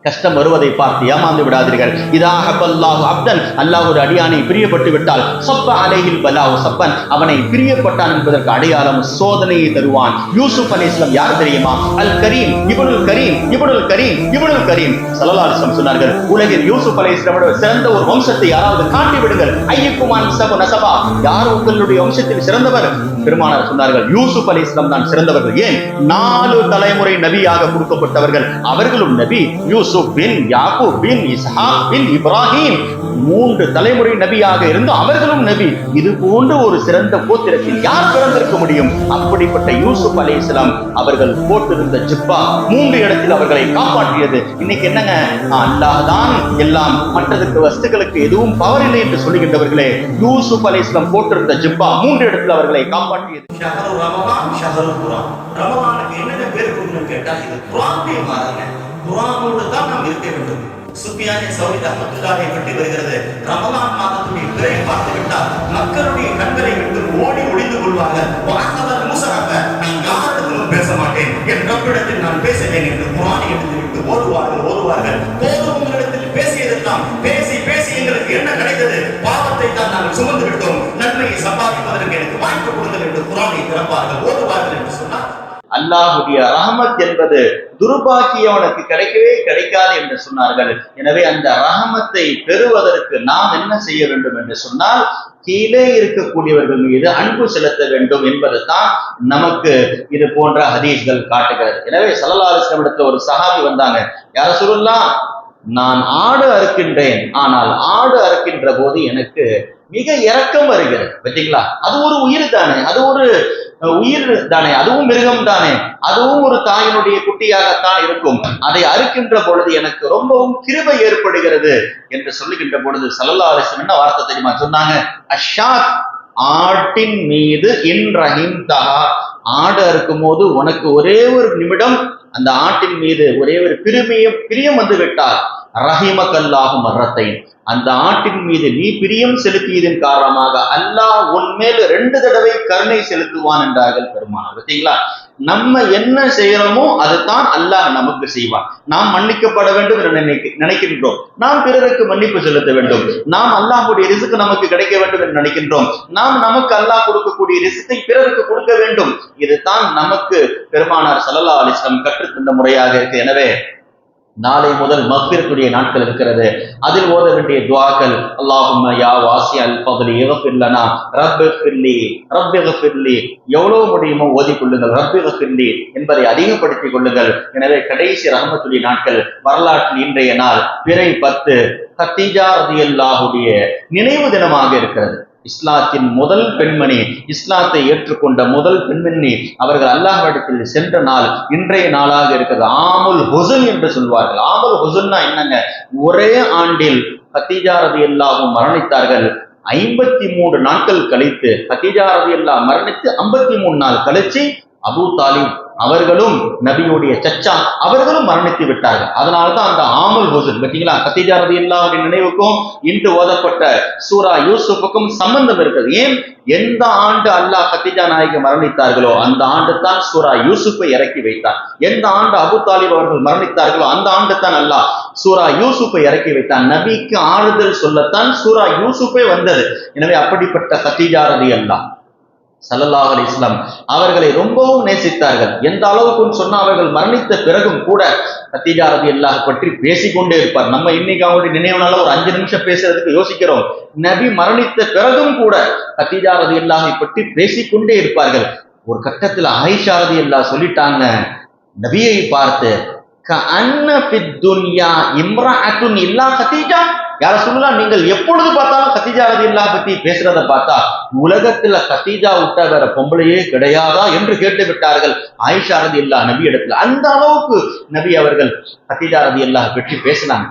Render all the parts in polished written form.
கஷ்டம் வருவதை பார்த்து ஏமாந்து விடாதீர்கள். இதா ஹப்பல்லாஹு அப்தன், அல்லாஹ் ஒரு அடியானை பிரியப்பட்டு விட்டால் சப்ப அலைஹில் பலாஹு சப்பன், அவனை பிரியப்பட்டான் என்பதற்கு அடையாளம் சோதனையை தருவான். யூசுப் அலைஹிஸ்ஸலாம் யார் தெரியுமா? அல் கரீம் இப்னுல் கரீம் இப்னுல் கரீம் இப்னுல் கரீம். ஸல்லல்லாஹு அலைஹி வஸல்லம் சொன்னார்கள், உலகில் யூசுப் அலைஹிஸ்ஸலாமோட சிறந்த ஒரு வம்சத்தை யாராவது காட்டி விடுங்கள். ஐயக்குமான் சபு நசபா, யார் உங்களுடைய வம்சத்தில் சிறந்தவர்? பெருமானார் சொன்னார்கள், யூசுப் அலைஹிஸ்ஸலாம் தான் சிறந்தவர்கள். ஏன்? 4 தலைமுறை நபியாக கொடுக்கப்பட்டவர்கள். அவர்களும் நபி. யூசுப் பின் யாக்கூப் பின் இஸ்ஹாக் பின் இப்ராஹிம் 3 தலைமுறை நபியாக இருந்து அவர்களும் நபி. இது போன்ற ஒரு சிறந்த கோத்திரத்தில் யார் பிறந்திருக்க முடியும்? அப்படிப்பட்ட யூசுப் அலைஹிஸ்ஸலாம் அவர்கள் போட்டிருந்த ஜிப்பா 3 இடத்தில் அவர்களை காப்பாற்றியது. இன்னைக்கு என்னங்க, அல்லாஹ் தான் எல்லாம், மற்றதுக்கு வஸ்துக்களுக்கு எதுவும் பவர் இல்லை என்று சொல்லுகின்றவர்களே, யூசுப் அலைஹிஸ்ஸலாம் போட்டிருந்த ஜிப்பா 3 இடத்தில் அவர்களை காப்பாற்றியது. ரமலானுக்கு என்னென்ன பேர் கொடுக்கணும்னு கேட்டா, இது குர்ஆனுடைய மாதங்க. குர்ஆனோடு தான் நாம் இருக்க வேண்டும். சுஃபியானே சௌரி ரஹ்மத்துல்லாஹி பற்றி வருகிறது, ரமலான் மாதத்துடைய பிறை பார்த்து விட்டால் மக்களுடைய கண்களை விட்டு ஓடி ஒளிந்து கொள்வார்கள். வாசவர் முஸஹஃப, நான் யாரிடத்திலும் பேச மாட்டேன், என் ரப்பிடத்தில் நான் பேசுவேன் என்று குர்ஆனை எடுத்து விட்டு ஓடுவார்கள். போதும், உங்களிடத்தில் பேசியதெல்லாம் பேசி பேசி எங்களுக்கு என்ன கிடைத்தது? பாவத்தை தான் நாங்கள் சுமந்து விட்டோம், நன்மையை சம்பாதிப்பதற்கு எனக்கு வாய்ப்பு கொடுங்கள் என்று குர்ஆனை திறப்பார்கள், ஓடுவார்கள் என்று சொன்னார். அல்லாஹுடைய ரஹமத் என்பது துர்பாக்கியவனுக்கு கிடைக்கவே கிடைக்காது என்று சொன்னார்கள். எனவே அந்த ரஹமத்தை பெறுவதற்கு நாம் என்ன செய்ய வேண்டும் என்று சொன்னால், கீழே இருக்கக்கூடியவர்கள் மீது அன்பு செலுத்த வேண்டும் என்பது தான் நமக்கு இது போன்ற ஹதீஸ்கள் காட்டுகிறது. எனவே ஸல்லல்லாஹு அலைஹி வஸல்லம் இடத்துல ஒரு சஹாபி வந்தாங்க, யா ரசூலுல்லாஹ், நான் ஆடு அறுக்கின்றேன், ஆனால் ஆடு அறுக்கின்ற போது எனக்கு மிக இரக்கம் வருகிறது. பார்த்தீங்களா, அது ஒரு உயிர் தானே, அது ஒரு உயிர் தானே, அதுவும் மிருகம் தானே, அதுவும் ஒரு தாயினுடைய குட்டியாகத்தான் இருக்கும். அதை அறுக்கின்ற பொழுது எனக்கு ரொம்பவும் கிருபை ஏற்படுகிறது என்று சொல்லுகின்ற பொழுது ஸல்லல்லாஹு அலைஹி வஸல்லம் என்ன வார்த்தை தெரியுமா சொன்னாங்க? அஷ்ஷாத், ஆட்டின் மீது இன் ரஹிம்தஹா, ஆடு அறுக்கும் போது உனக்கு ஒரே ஒரு நிமிடம் அந்த ஆட்டின் மீது ஒரே ஒரு பிரியம் வந்து விட்டால், ரஹிமக்கல்லாஹு மர்ரத்தை, அந்த ஆட்டின் மீது நீ பிரியம் செலுத்தியதன் காரணமாக அல்லாஹ் உன்மேல் 2 தடவை கருணை செலுத்துவான் என்றார்கள் பெருமானார். பார்த்தீங்களா, நம்ம என்ன செய்யறோமோ அதுதான் அல்லாஹ் நமக்கு செய்வான். நாம் மன்னிக்கப்பட வேண்டும் என்று நினைக்கின்றோம், நாம் பிறருக்கு மன்னிப்பு செலுத்த வேண்டும், நாம் அல்லாஹ்வுடைய ரிஸ்க் நமக்கு கிடைக்க வேண்டும் என்று நினைக்கின்றோம், நாம் நமக்கு அல்லாஹ் கொடுக்கக்கூடிய ரிஸ்கை பிறருக்கு கொடுக்க வேண்டும். இதுதான் நமக்கு பெருமானார் ஸல்லல்லாஹு அலைஹி வஸல்லம் கற்றுத்தந்த முறையாக இருக்கு. எனவே நாளை முதல் மக்ஃபிரத்துடைய நாட்கள் இருக்கிறது. அதில் ஓத வேண்டிய துஆக்கள், அல்லாஹும்ம யா வாசிஅல் ஃபத்லி இக்ஃபிர் லனா ரப்பிஃபிர்லி ரப்பிஃபிர்லி, எவ்வளவு முடியுமோ ஓதிக்கொள்ளுங்கள், ரப்பிஃபிர்லி என்பதை அதிகப்படுத்திக் கொள்ளுங்கள். எனவே கடைசி ரஹமத்துடைய நாட்கள் வரலாற்றில் இன்றைய நாள் பிறை 10 கதீஜா ரலியல்லாஹுடைய நினைவு தினமாக இருக்கிறது. இஸ்லாத்தின் முதல் பெண்மணி, இஸ்லாத்தை ஏற்றுக்கொண்ட முதல் பெண்மணி அவர்கள் அல்லாஹ்விடத்தில் சென்ற நாள் இன்றைய நாளாக இருக்கிறது. ஆமுல் ஹுஸ்ன் என்று சொல்வார்கள். ஆமுல் ஹுஸ்ன்னா என்னங்க? ஒரே ஆண்டில் கதீஜா ரலியல்லாஹு மரணித்தார்கள். 53 நாட்கள் கழித்து, கதீஜா ரலியல்லாஹு மரணித்து 53 நாள் கழிச்சு அபூ தாலிப் அவர்களும் நபியுடைய சச்சா அவர்களும் மரணித்து விட்டார்கள். அதனால்தான் அந்த ஆமுல் ஹுஸ்ன். பார்த்தீங்களா, கதீஜா ரலியல்லாஹுடைய நினைவுக்கும் இன்று ஓதப்பட்ட சூரா யூசுஃபுக்கும் சம்பந்தம் இருக்கிறது. ஏன்? எந்த ஆண்டு அல்லாஹ் கதீஜா நாயகி மரணித்தார்களோ அந்த ஆண்டு தான் சூரா யூசுஃபை இறக்கி வைத்தார். எந்த ஆண்டு அபூ தாலிப் அவர்கள் மரணித்தார்களோ அந்த ஆண்டு தான் அல்லாஹ் சூரா யூசுஃபை இறக்கி வைத்தான். நபிக்கு ஆறுதல் சொல்லத்தான் சூரா யூசுஃபே வந்தது. எனவே அப்படிப்பட்ட கதீஜா ரலியல்லாஹு ஸல்லல்லாஹு அலைஹி வஸல்லம் அவர்களை ரொம்பவும் நேசித்தார்கள். எந்த அளவுக்கு சொன்னா, அவர்கள் மரணித்த பிறகும் கூட கதீஜா ரலியல்லாஹு பற்றி பேசிக்கொண்டே இருப்பார். நம்ம இன்னைக்கு அவங்களுடைய நினைவுனால ஒரு 5 நிமிஷம் பேசுறதுக்கு யோசிக்கிறோம். நபி மரணித்த பிறகும் கூட கதீஜா ரலியல்லாஹு பற்றி பேசிக்கொண்டே இருப்பார்கள். ஒரு கட்டத்துல ஆயிஷா ரலியல்லாஹு சொல்லிட்டாங்க நபியை பார்த்து, கஅன்ன ஃபித் துன்யா இம்ரஅத்துன் இல்லா கதீஜா, யார சொல்லலாம், நீங்கள் எப்பொழுது பார்த்தாலும் கதீஜா ரலியல்லாஹு பத்தி பேசுறத பார்த்தா உலகத்துல கதீஜா விட்ட வேற பொம்பளையே கிடையாதா என்று கேட்டு விட்டார்கள் ஆயிஷா ரலியல்லாஹு நபி இடத்துல. அந்த அளவுக்கு நபி அவர்கள் கதீஜா ரலியல்லாஹு பற்றி பேசினாங்க.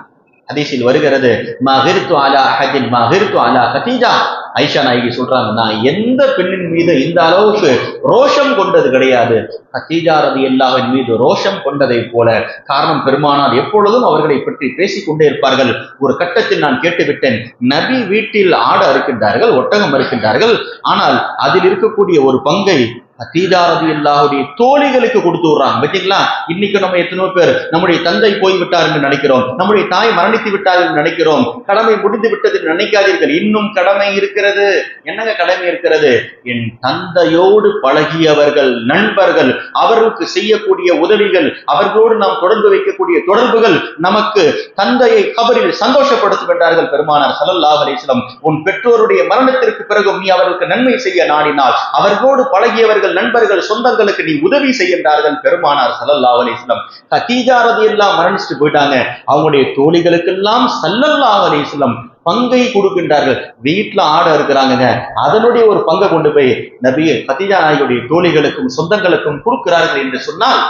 ஹதீஸில் வருகிறது, மஹிர்து அலா அஹதின் மஹிர்து அலா கதீஜா. ஆயிஷா நாயகி சொல்றாங்க, நான் எந்த பெண்ணின் மீது இந்த அளவுக்கு ரோஷம் கொண்டது கிடையாது, கதீஜா ரலியல்லாஹுவின் மீது ரோஷம் கொண்டதை போல. காரணம், பெருமானார் எப்பொழுதும் அவர்களை பற்றி பேசிக்கொண்டே இருப்பார்கள். ஒரு கட்டத்தில் நான் கேட்டுவிட்டேன், நபி வீட்டில் ஆடு அறுக்கின்றார்கள், ஒட்டகம் அறுக்கின்றார்கள், ஆனால் அதில் இருக்கக்கூடிய ஒரு பங்கை கதீஜா ரலியல்லாஹுடைய தோழிகளுக்கு கொடுத்து விடுறாங்க. பார்த்தீங்களா, இன்னைக்கு நம்ம எத்தனையோ பேர் நம்முடைய தந்தை போய்விட்டார் என்று நினைக்கிறோம், நம்முடைய தாய் மரணித்து விட்டார் என்று நினைக்கிறோம். கடமை முடிந்து விட்டது என்று நினைக்காதீர்கள், இன்னும் கடமை இருக்கிறது. என்னங்க கடமை இருக்கிறது? என் தந்தையோடு பழகியவர்கள், நண்பர்கள், அவர்களுக்கு செய்யக்கூடிய உதவிகள், அவர்களோடு நாம் தொடர்பு வைக்கக்கூடிய தொடர்புகள் நமக்கு தந்தையை கபரில் சந்தோஷப்படுத்தும் என்றார்கள் பெருமானார் ஸல்லல்லாஹு அலைஹி வஸல்லம். உன் பெற்றோருடைய மரணத்திற்கு பிறகு நீ அவர்களுக்கு நன்மை செய்ய நாடினால் அவர்களோடு பழகியவர்கள், நண்பர்கள், சொந்தங்களுக்கு நீ உதவி செய்கின்றார்கள் பெருமானார் ஸல்லல்லாஹு அலைஹி வஸல்லம். கதீஜா ரலியல்லாஹு மரணிச்சுட்டு போயிட்டாங்க. அவங்களுடைய தோழிகளுக்கெல்லாம் ஸல்லல்லாஹு அலைஹி வஸல்லம் பங்கை கொடுக்கின்றார்கள். வீட்டுல ஆடை இருக்கிறாங்க, அதனுடைய ஒரு பங்கை கொண்டு போய் நபி கதீஜா நாயகியுடைய தோழிகளுக்கும் சொந்தங்களுக்கும் கொடுக்கிறார்கள் என்று சொன்னால்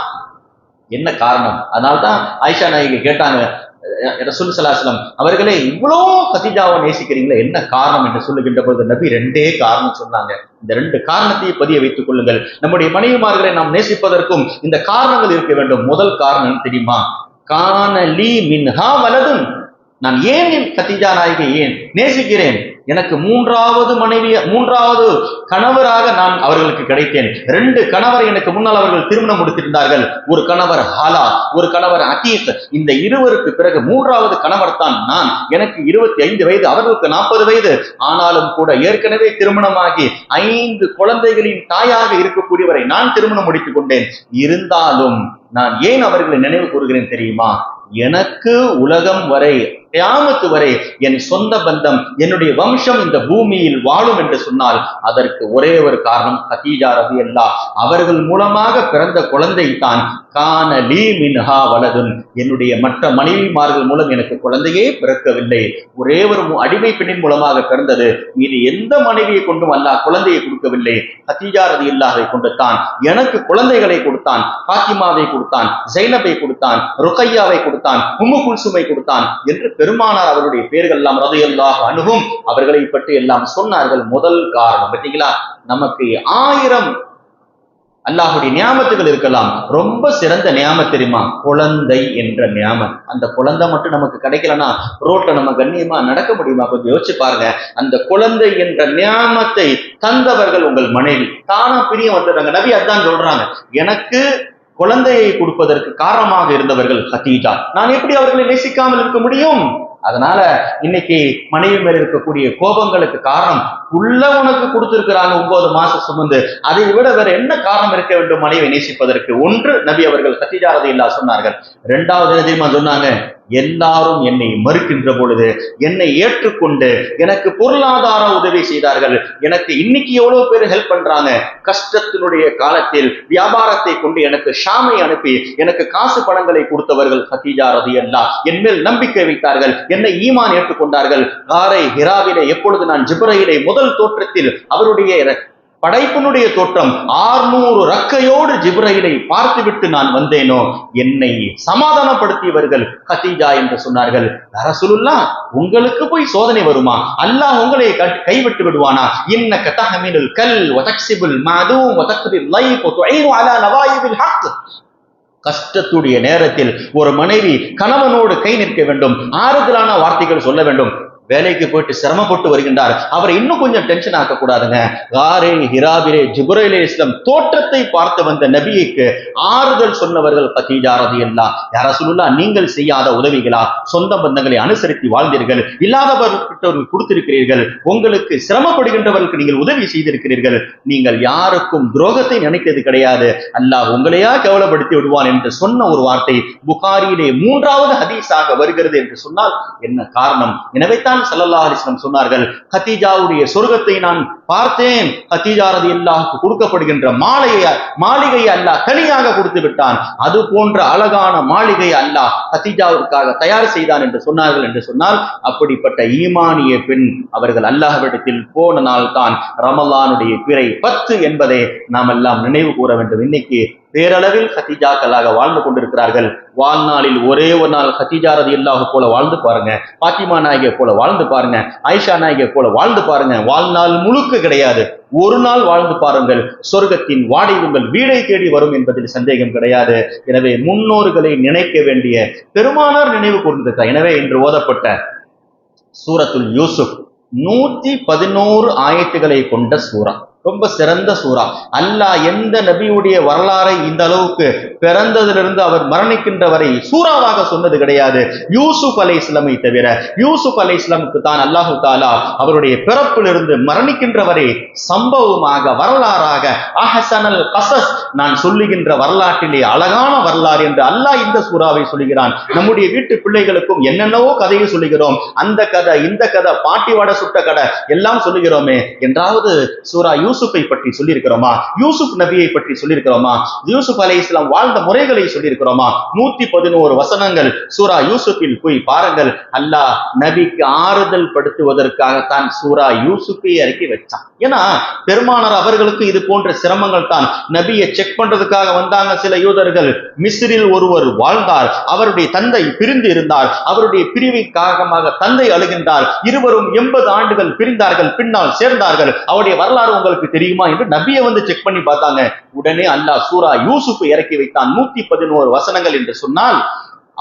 என்ன காரணம்? அதனால்தான் ஆயிஷா நாயகி கேட்டாங்க, ரசூல் ஸல்லல்லாஹு அலைஹி வஸல்லம் அவர்களே, இவ்வளோ கதீஜாவை நேசிக்கிறீங்களா, என்ன காரணம் என்று சொல்லுகின்ற பொழுது நபி ரெண்டே காரணம் சொன்னாங்க. இந்த ரெண்டு காரணத்தையும் பதிய வைத்துக் கொள்ளுங்கள். நம்முடைய மனைவிமார்களை நாம் நேசிப்பதற்கும் இந்த காரணங்கள் இருக்க வேண்டும். முதல் காரணம் தெரியுமா? கான லீ மின்ஹா வலதுன். நான் ஏன் கதீஜா நாயகி ஏன் நேசிக்கிறேன்? எனக்கு மூன்றாவது கணவராக நான் அவர்களுக்கு கிடைத்தேன். 2 கணவர் எனக்கு முன்னால் அவர்கள் திருமணம் முடித்திருந்தார்கள். ஒரு கணவர் ஹாலா, ஒரு கணவர் அகீக். இந்த இருவருக்கு பிறகு 3வது கணவர் தான் நான். எனக்கு 25 வயது, அவர்களுக்கு 40 வயது. ஆனாலும் கூட ஏற்கனவே திருமணமாகி 5 குழந்தைகளின் தாயாக இருக்கக்கூடியவரை நான் திருமணம் முடித்துக் கொண்டேன். இருந்தாலும் நான் ஏன் அவர்களை நினைவு கூறுகிறேன் தெரியுமா? எனக்கு உலகம் வரை, கியாமத்து வரை என் சொந்த பந்தம், என்னுடைய வம்சம் இந்த பூமியில் வாழும் என்று சொன்னால் அதற்கு ஒரே ஒரு காரணம் கதீஜா ரலியல்லாஹு அவர்கள் மூலமாக பிறந்த குழந்தை தான். கான லீ மின்ஹா வலதுன். என்னுடைய மற்ற மனைவிமார்கள் மூலம் எனக்கு குழந்தையே பிறக்கவில்லை, ஒரே ஒரு அடிமை பெண்ணின் மூலமாக பிறந்தது. மீது எந்த மனைவியை கொண்டும் அல்லாஹ் குழந்தையை கொடுக்கவில்லை. கதீஜா ரலியல்லாஹுவை கொண்டு தான் எனக்கு குழந்தைகளை கொடுத்தான். பாத்திமாவை கொடுத்தான், ஜைனபை கொடுத்தான், ருக்கையாவை கொடுத்தான், உம்மு குல்சுமை கொடுத்தான் என்று பெருமானார் அவருடைய பெயர்கள் எல்லாம் ரலியல்லாஹு அன்ஹும் அவர்களை பற்றி எல்லாம் சொன்னார்கள். முதல் காரணம் பார்த்தீங்களா, நமக்கு 1000 அல்லாஹுடைய நியாமத்துகள் இருக்கலாம், ரொம்ப சிறந்த நியாமத் தெரியுமா? குழந்தை என்ற நியாமத். அந்த குழந்தை மட்டும் நமக்கு கிடைக்கலன்னா ரோட்ல நம்ம கண்ணியமா நடக்க முடியுமா? கொஞ்சம் யோசிச்சு பாருங்க. அந்த குழந்தை என்ற நியாமத்தை தந்தவர்கள் உங்கள் மனைவி. தானா பிரியம் வந்துடுறாங்க. நபி அதான் சொல்றாங்க, எனக்கு குழந்தையை கொடுப்பதற்கு காரணமாக இருந்தவர்கள் கதீஜா. நான் எப்படி அவர்களை நேசிக்காமல் இருக்க முடியும்? அதனால இன்னைக்கு மனைவி மேல இருக்கக்கூடிய கோபங்களுக்கு காரணம், உள்ள உனக்கு கொடுத்திருக்கிறாங்க 9 மாசம் சுமந்து, அதை விட வேற என்ன காரணம் இருக்க வேண்டும் மனைவி நேசிப்பதற்கு? ஒன்று, நபி அவர்கள் கதீஜா ரலியல்லாஹு சொன்னார்கள். 2வது தெரியுமா சொன்னாங்க? எல்லாரும் என்னை மறுக்கின்ற பொழுது என்னை ஏற்றுக்கொண்டு எனக்கு பொருளாதார உதவி செய்தார்கள். எனக்கு இன்னைக்கு எவ்வளவு பேர் ஹெல்ப் பண்றாங்க. கஷ்டத்தினுடைய காலத்தில் வியாபாரத்தை கொண்டு எனக்கு ஷாமை அனுப்பி எனக்கு காசு பணங்களை கொடுத்தவர்கள் கதீஜா ரலியல்லாஹு. என் மேல் நம்பிக்கை வைத்தார்கள், என்னை ஈமான் ஏற்றுக்கொண்டார்கள். காரை ஹிராவிலே எப்பொழுது நான் ஜிப்ரீலை முதல் தோற்றத்தில் அவருடைய படைப்பினுடைய தோற்றம் 600 ரக்கையோடு ஜிப்ரீலை பார்த்துவிட்டு நான் வந்தேனோ, என்னை சமாதானப்படுத்தியவர்கள் கதீஜா என்று சொன்னார்கள். ரசூலுல்லாஹ், உங்களுக்கு போய் சோதனை வருமா? அல்லாஹ் உங்களை கைவிட்டு விடுவானா? இன்னக தஹமிலுல் கல் வ தக்ஸிபுல் மஅதூம் வ தக்ரில் லைஃப் வ துஈனு அலா நவாயிபில் ஹக். கஷ்டத்துடைய நேரத்தில் ஒரு மனைவி கணவனோடு கை நிற்க வேண்டும், ஆறுதலான வார்த்தைகள் சொல்ல வேண்டும். வேலைக்கு போயிட்டு சிரமப்பட்டு வருகின்றார், அவரை இன்னும் கொஞ்சம் டென்ஷன் ஆக்க கூடாதுங்க. காரே ஹிராபிலே ஜிப்ரீல் அலைஹிஸ்ஸலாம் தோற்றத்தை பார்த்து வந்த நபிக்கு ஆறுதல் சொன்னவர்கள் கதீஜா ரலியல்லாஹு. யா ரசூலுல்லாஹ், நீங்கள் செய்யாத உதவிகளா? சொந்த பந்தங்களை அனுசரித்து வாழ்ந்தீர்கள், இல்லாதவர்களுக்கு கொடுத்திருக்கிறீர்கள், உங்களுக்கு சிரமப்படுகின்றவர்களுக்கு நீங்கள் உதவி செய்திருக்கிறீர்கள், நீங்கள் யாருக்கும் துரோகத்தை நினைத்தது கிடையாது, அல்லாஹ் உங்களையா கேவலப்படுத்தி விடுவான் என்று சொன்ன ஒரு வார்த்தை புகாரியிலே 3வது ஹதீஸாக வருகிறது என்று சொன்னால் என்ன காரணம்? எனவே ஸல்லல்லாஹு அலைஹி வஸல்லம் சொன்னார்கள், கதீஜாவுடைய சொர்க்கத்தை நான் பார்த்தேன். கதீஜா ரலியல்லாஹுக்கு கொடுக்கப்படுகின்ற மாளிகையை அல்லாஹ் தனியாக கொடுத்து விட்டான். அது போன்ற அழகான மாளிகையை அல்லாஹ் கதீஜாவுக்காக தயார் செய்தான் என்று சொன்னார்கள். என்று சொன்னால் அப்படிப்பட்ட ஈமானிய பெண் அவர்கள் அல்லாஹ்விடத்தில் போன நாள் தான் ரமலானுடைய பிறை 10 என்பதை நாம் எல்லாம் நினைவு கூற வேண்டும். இன்னைக்கு பேரளவில் கதீஜாக்களாக வாழ்ந்து கொண்டிருக்கிறார்கள். வாழ்நாளில் ஒரே ஒரு நாள் கதீஜா ரலியல்லாஹு போல வாழ்ந்து பாருங்க, பாத்திமா நாயகியை போல வாழ்ந்து பாருங்க, ஆயிஷா நாயகியை போல வாழ்ந்து பாருங்க. வாழ்நாள் முழுக்க கிடையாது, ஒரு நாள் வாழ்ந்து பாருங்கள், சொர்க்கத்தின் வாடை உங்கள் வீடை தேடி வரும் என்பதில் சந்தேகம் கிடையாது. எனவே முன்னோர்களை நினைக்க வேண்டிய பெருமானார் நினைவு கூர்ந்திருக்கிறார். எனவே இன்று ஓதப்பட்ட சூரத்துல் யூசுப் 111 ஆயத்துகளை கொண்ட சூரா. ரொம்ப சிறந்த சூரா. அல்லாஹ் எந்த நபியுடைய வரலாறை இந்த அளவுக்கு பிறந்ததிலிருந்து அவர் மரணிக்கின்ற வரை சூறாவாக சொன்னது கிடையாது, யூசுப் அலைஹிஸ்ஸலாமை தவிர. யூசுப் அலைஹிஸ்ஸலாமுக்கு தான் அல்லாஹு தாலா அவருடைய பிறப்பிலிருந்து மரணிக்கின்ற வரை சம்பவமாக, வரலாறாக, அஹ்ஸனல் கஸஸ், நான் சொல்லுகின்ற வரலாற்றிலே அழகான வரலாறு என்று அல்லாஹ் இந்த சூறாவை சொல்லுகிறான். நம்முடைய வீட்டு பிள்ளைகளுக்கும் என்னென்னவோ கதையை சொல்லுகிறோம், அந்த கதை, இந்த கதை, பாட்டி வடை சுட்ட கதை எல்லாம் சொல்லுகிறோமே. என்றாவது சூரா யூசுஃபை பற்றி சொல்லியிருக்கிறோமா? யூசுப் நபியை பற்றி சொல்லியிருக்கிறோமா? யூசுப் அலைஹிஸ்ஸலாம் வாழ்ந்த முறைகளை சொல்லியிருக்கிறோமா? 111 வசனங்கள் சூரா யூசுஃபில் போய் பாருங்கள். அல்லாஹ் நபிக்கு ஆறுதல் படுத்துவதற்காகத்தான் சூரா யூசுஃபை இறக்கி வச்சான். ஏன்னா பெருமானார் அவர்களுக்கு இது போன்ற சிரமங்கள் தான். நபியை செக் பண்றதுக்காக வந்தாங்க சில யூதர்கள். மிஸ்ரில் ஒருவர் வாழ்ந்தார், அவருடைய தந்தை பிரிந்து இருந்தார், அவருடைய பிரிவின் காரணமாக தந்தை அழுகின்றார், இருவரும் 80 ஆண்டுகள் பிரிந்தார்கள், பின்னால் சேர்ந்தார்கள், அவருடைய வரலாறு உங்களுக்கு தெரியுமா என்று நபியை வந்து செக் பண்ணி பார்த்தாங்க. உடனே அல்லாஹ் சூரா யூசுஃபை இறக்கி வைத்தான். 111 வசனங்கள் என்று சொன்னால்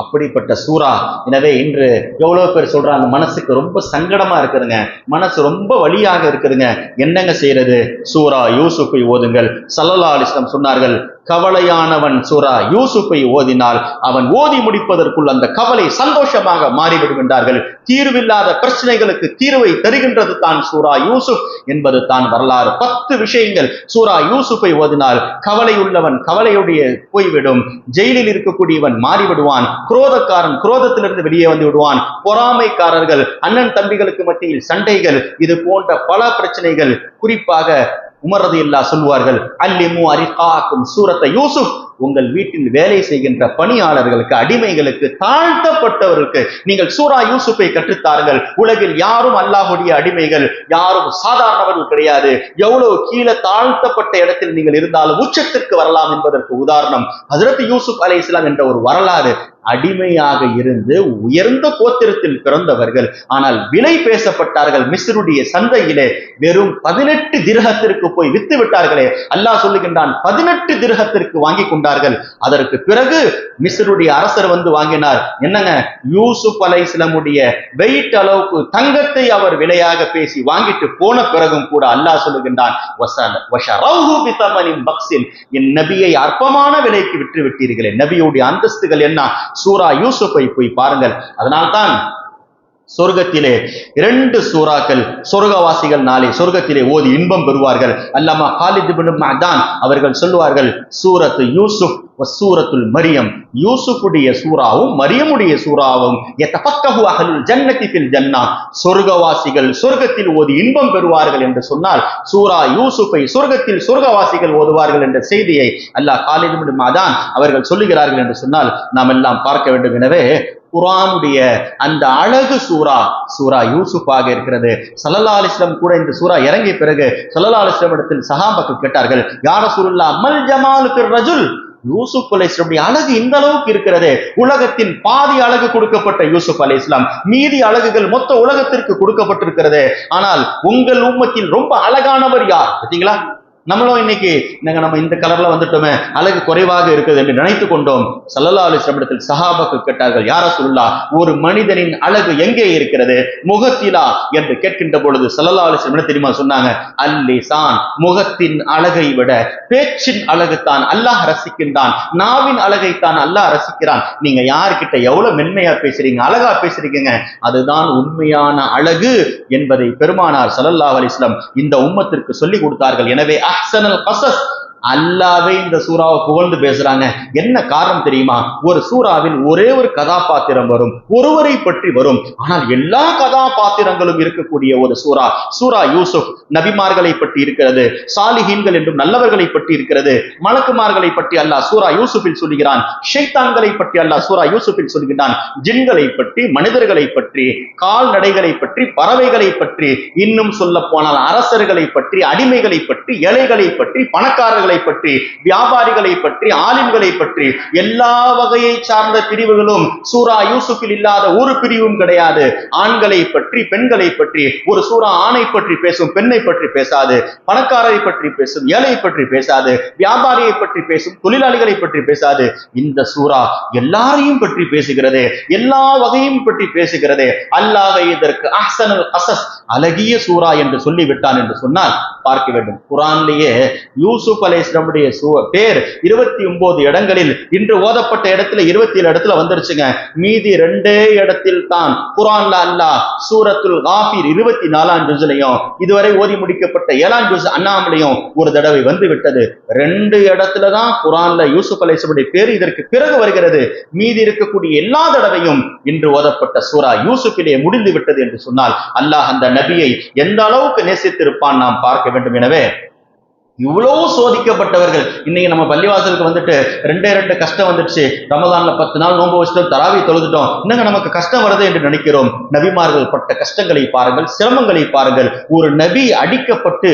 அப்படிப்பட்ட சூரா. எனவே இன்று எவ்வளவு பேர் சொல்றாங்க, மனசுக்கு ரொம்ப சங்கடமா இருக்குதுங்க, மனசு ரொம்ப வலியாக இருக்குதுங்க, என்னங்க செய்யறது? சூரா யூசுஃபை ஓதுங்கள். ஸல்லல்லாஹு அலைஹி வஸல்லம் சொன்னார்கள், கவலையானவன் சூரா யூசுஃபை ஓதினால் அவன் ஓதி முடிப்பதற்குள் அந்த கவலை சந்தோஷமாக மாறிவிடுகின்றார்கள். தீர்வில்லாத பிரச்சனைகளுக்கு தீர்வை தருகின்றது தான் சூரா யூசுப் என்பது தான் வரலாறு. 10 விஷயங்கள் சூரா யூசுஃபை ஓதினால் கவலை உள்ளவன் கவலையுடைய போய்விடும், ஜெயிலில் இருக்கக்கூடியவன் மாறிவிடுவான், குரோதக்காரன் குரோதத்திலிருந்து வெளியே வந்து விடுவான், பொறாமைக்காரர்கள், அண்ணன் தம்பிகளுக்கு மத்தியில் சண்டைகள், இது போன்ற பல பிரச்சனைகள். குறிப்பாக உமர் ரலியல்லாஹு சொல்வார்கள், அல்லிமு அரிகாக்கும் சூரத்த யூசுப், உங்கள் வீட்டில் வேலை செய்கின்ற பணியாளர்களுக்கு, அடிமைகளுக்கு, தாழ்த்தப்பட்டவர்களுக்கு நீங்கள் சூரா யூசுஃபை கற்றுத்தாருங்கள். உலகில் யாரும் அல்லாஹ்வுடைய அடிமைகள், யாரும் சாதாரணவர்கள் கிடையாது. எவ்வளவு கீழே தாழ்த்தப்பட்ட இடத்தில் நீங்கள் இருந்தாலும் உச்சத்திற்கு வரலாம் என்பதற்கு உதாரணம் ஹஜ்ரத் யூசுப் அலைஹிஸ்ஸலாம் என்ற ஒரு வரலாறு. அடிமையாக இருந்து உயர்ந்த கோத்திரத்தில் பிறந்தவர்கள், ஆனால் விலை பேசப்பட்டார்கள். மிஸ்ருடைய சந்தையிலே வெறும் 18 திர்ஹத்திற்கு போய் வித்து விட்டார்களே. அல்லாஹ் சொல்லுகின்றான், 18 திர்ஹத்திற்கு வாங்கி கொண்டார்கள். அதற்கு பிறகு மிஸ்ருடைய அரசர் வந்து வாங்கினார். என்னங்க, யூசுப் அலைஹிஸ்ஸலாமுடைய வெயிட் அளவுக்கு தங்கத்தை அவர் விலையாக பேசி வாங்கிட்டு போன பிறகும் கூட அல்லாஹ் சொல்லுகின்றான், என் நபியை அற்பமான விலைக்கு விற்று விட்டீர்களே. நபியுடைய அந்தஸ்துகள் என்ன? சூரா யூசுஃபை போய் பாருங்கள். அதனால்தான் சொர்க்கத்திலே 2 சூறாக்கள் சொர்க்கவாசிகள் நாளை சொர்க்கத்திலே ஓதி இன்பம் பெறுவார்கள். அல்லாமா காலித் இப்னு மஅதான் அவர்கள் சொல்வார்கள், சூரத்து யூசுப் வசூரத்துல் மரியம், யூசுஃபுடைய சூறாவும் மரியமுடைய சூறாவும் யதஃபக்கஹு அஹ்லுல் ஜன்னதி ஃபில் ஜன்னா, சொர்க்கவாசிகள் சொர்க்கத்தில் ஓதி இன்பம் பெறுவார்கள் என்று சொன்னால் சூரா யூசுஃபை சொர்க்கத்தில் சொர்க்கவாசிகள் ஓதுவார்கள் என்ற செய்தியை அல்லாஹ் காலித் இப்னு மஅதான் அவர்கள் சொல்லுகிறார்கள் என்று சொன்னால் நாம் எல்லாம் பார்க்க வேண்டும். எனவே குர்ஆனுடைய அந்த அழகு சூரா யூசுஃபாக இருக்கிறது. ஸல்லல்லாஹு அலைஹி வஸல்லம் கூட இந்த சூரா இறங்கிய பிறகு ஸல்லல்லாஹு அலைஹி வஸல்லம் இடத்தில் சஹாபாக்கள் கேட்டார்கள், யா ரசூலுல்லாஹ் மல் ஜமாலு ஃபிர் ரஜுல், யூசுப் அலைஹிஸ்ஸலாமுடைய அழகு இந்த அளவுக்கு இருக்கிறது. உலகத்தின் பாதி அழகு கொடுக்கப்பட்ட யூசுப் அலைஹிஸ்ஸலாம், மீதி அழகுகள் மொத்த உலகத்திற்கு கொடுக்கப்பட்டிருக்கிறது. ஆனால் உங்கள் உம்மத்தில் ரொம்ப அழகானவர் யார்? பார்த்தீங்களா? நம்மளும் இன்னைக்கு நம்ம இந்த கலர்ல வந்துட்டோமே, அழகு குறைவாக இருக்குது என்று நினைத்து கொண்டோம். ஸல்லல்லாஹு அலைஹி வஸல்லம் இடத்தில் சஹாபாக்கள் கேட்டார்கள், யா ரசூலுல்லாஹ், ஒரு மனிதனின் அழகு எங்கே இருக்கிறது? முகத்திலா என்று கேட்கின்ற பொழுது ஸல்லல்லாஹு அலைஹி வஸல்லம் தெரியுமா சொன்னாங்க, அல்லிசான், முகத்தின் அழகை விட பேச்சின் அழகுத்தான் அல்லாஹ் ரசிக்கின்றான், நாவின் அழகைத்தான் அல்லாஹ் ரசிக்கிறான். நீங்க யார்கிட்ட எவ்வளவு மென்மையா பேசுறீங்க, அழகா பேசுறீங்க, அதுதான் உண்மையான அழகு என்பதை பெருமானார் ஸல்லல்லாஹு அலைஹி வஸல்லம் இந்த உம்மத்திற்கு சொல்லிக் கொடுத்தார்கள். எனவே அஹ்ஸனல் கஸஸ், அல்லாவே இந்த சூறாவை புகழ்ந்து பேசுறாங்க. என்ன காரணம் தெரியுமா? ஒரு சூறாவில் ஒரே ஒரு கதாபாத்திரம் வரும், ஒருவரை பற்றி வரும், ஆனால் எல்லா கதாபாத்திரங்களும் இருக்கக்கூடிய ஒரு சூரா யூசுப். நபிமார்களை பற்றி இருக்கிறது, சாலிஹீன்கள் என்றும் நல்லவர்களை பற்றி இருக்கிறது, மலக்குமார்களை பற்றி அல்லாஹ் சூரா யூசுஃபில் சொல்லுகிறான், ஷைத்தான்களை பற்றி அல்லாஹ் சூரா யூசுஃபில் சொல்லுகிறான், ஜின்களை பற்றி, மனிதர்களை பற்றி, கால்நடைகளை பற்றி, பறவைகளை பற்றி, இன்னும் சொல்ல போனால் அரசர்களை பற்றி, அடிமைகளை பற்றி, ஏழைகளை பற்றி, பணக்காரர்களை தொழிலாளிகளை பற்றி, வியாபாரிகளை பற்றி, ஆலிம்களை பற்றி, எல்லா வகையை சார்ந்த பிரிவுகளும் சூரா யூசுஃபில் இல்லாத ஒரு பிரிவும் கிடையாது. ஆண்களை பற்றி, பெண்களை பற்றி ஒரு சூரா ஆணை பற்றி பேசும், பெண்ணை பற்றி பேசாது. பணக்காரரை பற்றி பேசும், ஏழை பற்றி பேசாது. வியாபாரியை பற்றி பேசும், தொழிலாளிகளை பற்றி பேசாது. இந்த சூரா எல்லாரையும் பற்றி பேசுகிறது, எல்லா வகையும் பற்றி பேசுகிறது. அல்லாஹ் இதற்கு அஹ்ஸனுல் கஸஸ், அழகிய சூரா என்று சொல்லிவிட்டான் என்று சொன்னால் பார்க்க வேண்டும். குர்ஆனிலேயே யூசுப் அலைஹிஸ்ஸலாமுடைய பேர் 29 இடங்களில், இன்று ஓதப்பட்ட இடத்துல 27 இடத்துல வந்துருச்சுங்க. மீதி 2 இடத்தில் தான் குர்ஆன்ல அல்லாஹ் சூரத்துல் காஃபிர் 24ஆம் ஜுஸ்லையும் இதுவரை ஓதி முடிக்கப்பட்ட 7ஆம் ஜுஸ் அன்னாம்லையும் ஒரு தடவை வந்து விட்டது. 2 இடத்துல தான் குர்ஆன்ல யூசுப் அலைஹிஸ்ஸலாமுடைய பேர் இதற்கு பிறகு வருகிறது. மீதி இருக்கக்கூடிய எல்லா தடவையும் இன்று ஓதப்பட்ட சூரா யூசுஃபிலே முடிந்து விட்டது என்று சொன்னால் அல்லாஹ் அந்த நபியை எந்த அளவுக்கு நேசித்திருப்பான் நாம் பார்க்க வேண்டும். எனவே இவ்வளவு சோதிக்கப்பட்டவர்கள் இன்னைக்கு நம்ம பள்ளிவாசலுக்கு வந்துட்டு 2 கஷ்டம் வந்துடுச்சு, ரமதான்ல 10 நாள் நோன்பு வச்சுட்டோம், தராவி தொழுதுட்டோம், இன்னங்க நமக்கு கஷ்டம் வருது என்று நினைக்கிறோம். நபிமார்கள் பட்ட கஷ்டங்களை பாருங்கள், சிரமங்களை பாருங்கள். ஒரு நபி அடிக்கப்பட்டு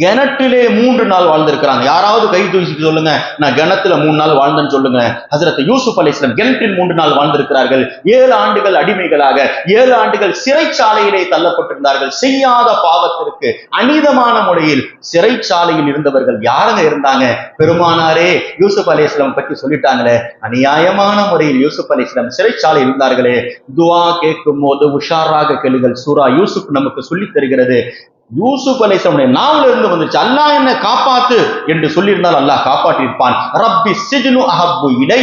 கிணற்றிலே 3 நாள் வாழ்ந்திருக்கிறாங்க. யாராவது கை தூக்கி சொல்லுங்க, நான் கிணத்துல 3 நாள் வாழ்ந்தேன்னு சொல்லுங்க. ஹஜ்ரத் யூசுப் அலைஹிஸ்ஸலாம் கிணற்றில் 3 நாள் வாழ்ந்திருக்கிறார்கள். 7 ஆண்டுகள் அடிமைகளாக, 7 ஆண்டுகள் சிறைச்சாலையிலே தள்ளப்பட்டிருந்தார்கள். செய்யாத பாவத்திற்கு அநீதமான முறையில் சிறைச்சாலையில் இருந்தவர்கள் யாருங்க இருந்தாங்க? பெருமானாரே யூசுப் அலைஹிஸ்ஸலாம் பற்றி சொல்லிட்டாங்களே, அநியாயமான முறையில் யூசுப் அலைஹிஸ்ஸலாம் சிறைச்சாலை இருந்தார்களே. துஆ கேட்கும் போது உஷாராக கேளுங்கள். சூரா யூசுப் நமக்கு சொல்லி தருகிறது. யூசுப் அலைஹிஸ்ஸலாமுடைய நாவுல இருந்து வந்துச்சு, அல்லாஹ் என்ன காப்பாத்து என்று சொல்லியிருந்தால் அல்லாஹ் காப்பாற்றியிருப்பான். ரப்பி சிஜ்னு அஹப்பு இலை,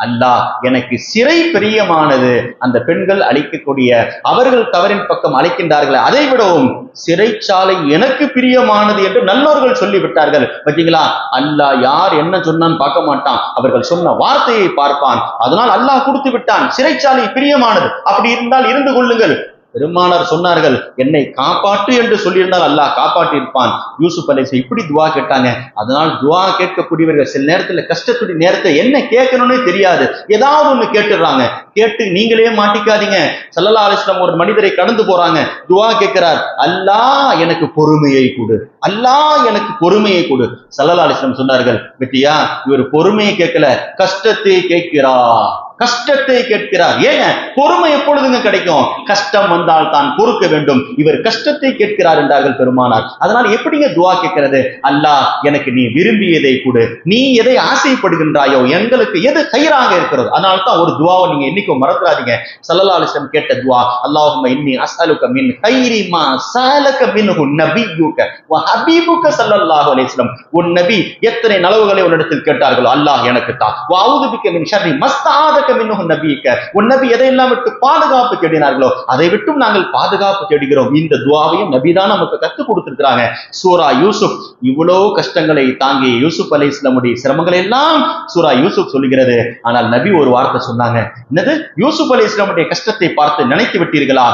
அல்லாஹ் எனக்கு சிறை பிரியமானது. அந்த பெண்கள் அழைக்கக்கூடிய, அவர்கள் தவறின் பக்கம் அழைக்கின்றார்கள், அதை விடவும் சிறைச்சாலை எனக்கு பிரியமானது என்று நல்லோர்கள் சொல்லிவிட்டார்கள். பார்த்தீங்களா, அல்லாஹ் யார் என்ன சொன்னான்னு பார்க்க மாட்டான், அவர்கள் சொன்ன வார்த்தையை பார்ப்பான். அதனால் அல்லாஹ் கொடுத்து விட்டான், சிறைச்சாலை பிரியமானது. அப்படி இருந்தால் இருந்து கொள்ளுங்கள். பெருமானார் சொன்னார்கள், என்னை காப்பாற்று என்று சொல்லியிருந்தால் அல்லாஹ் காப்பாற்றி இருப்பான். யூசுப் அலைஹிஸ்ஸலாம் இப்படி துவா கேட்டாங்க. அதனால் துவா கேட்கக்கூடியவர்கள் சில நேரத்துல கஷ்டத்துடைய நேரத்தை என்ன கேட்கணும்னே தெரியாது, ஏதாவது ஒண்ணு கேட்டுடுறாங்க. கேட்டு நீங்களே மாட்டிக்காதீங்க. ஸல்லல்லாஹு அலைஹி வஸல்லம் ஒரு மனிதரை கடந்து போறாங்க, துவா கேட்கிறார், அல்லாஹ் எனக்கு பொறுமையை கொடு, அல்லாஹ் எனக்கு பொறுமையை கொடு. ஸல்லல்லாஹு அலைஹி வஸல்லம் சொன்னார்கள், பத்தியா இவர் பொறுமையை கேட்கல, கஷ்டத்தை கேட்கிறார், கஷ்டத்தை கேட்கிறார். ஏங்க பொறுமை எப்பொழுதுங்க கிடைக்கும்? கஷ்டம் வந்தால் தான் பொறுக்க வேண்டும். இவர் கஷ்டத்தை கேட்கிறார் என்றார்கள் பெருமானார். அதனால் எப்படிங்க துவா கேட்கிறது? அல்லாஹ் எனக்கு நீ விரும்பியதை கொடு, நீ எதை ஆசைப்படுகின்றாயோ, எங்களுக்கு எது கைராக இருக்கிறது. அதனால தான் ஒரு துவாவை நீங்க என்னைக்கும் மறந்துடாதீங்க. ஸல்லல்லாஹு அலைஹி வஸல்லம் கேட்ட துவா, அல்லாஹும்ம இன்னி அஸ்அலுக மின் கைரி மா ஸஅலக மின்ஹு நபியுக வ ஹபீபுக ஸல்லல்லாஹு அலைஹி வஸல்லம். உன் நபி எத்தனை நலவுகளை உன்னிடத்தில் கேட்டார்களோ அல்லாஹ் எனக்கு தா. வ அஊது பிக மின் ஷர்ரி மஸ்தஆத உன் நபி எதையெல்லாம் விட்டு பாதுகாப்பு தேடினார்களோ அதை விட்டும் நாங்கள் பாதுகாப்பு தேடுகிறோம். இந்த துஆவையும் நபிதான் நமக்கு கற்றுக் கொடுத்திருக்கிறாங்க. சூரா யூசுப் இவ்வளவு கஷ்டங்களை தாங்கி யூசுப் அலைஹிஸ்ஸலாமுடைய சிரமங்களை எல்லாம் சூரா யூசுப் சொல்லுகிறது. ஆனால் நபி ஒரு வார்த்தை சொன்னாங்க, என்னது? யூசுப் அலைஹிஸ்ஸலாமுடைய கஷ்டத்தை பார்த்து நினைத்து விட்டீர்களா?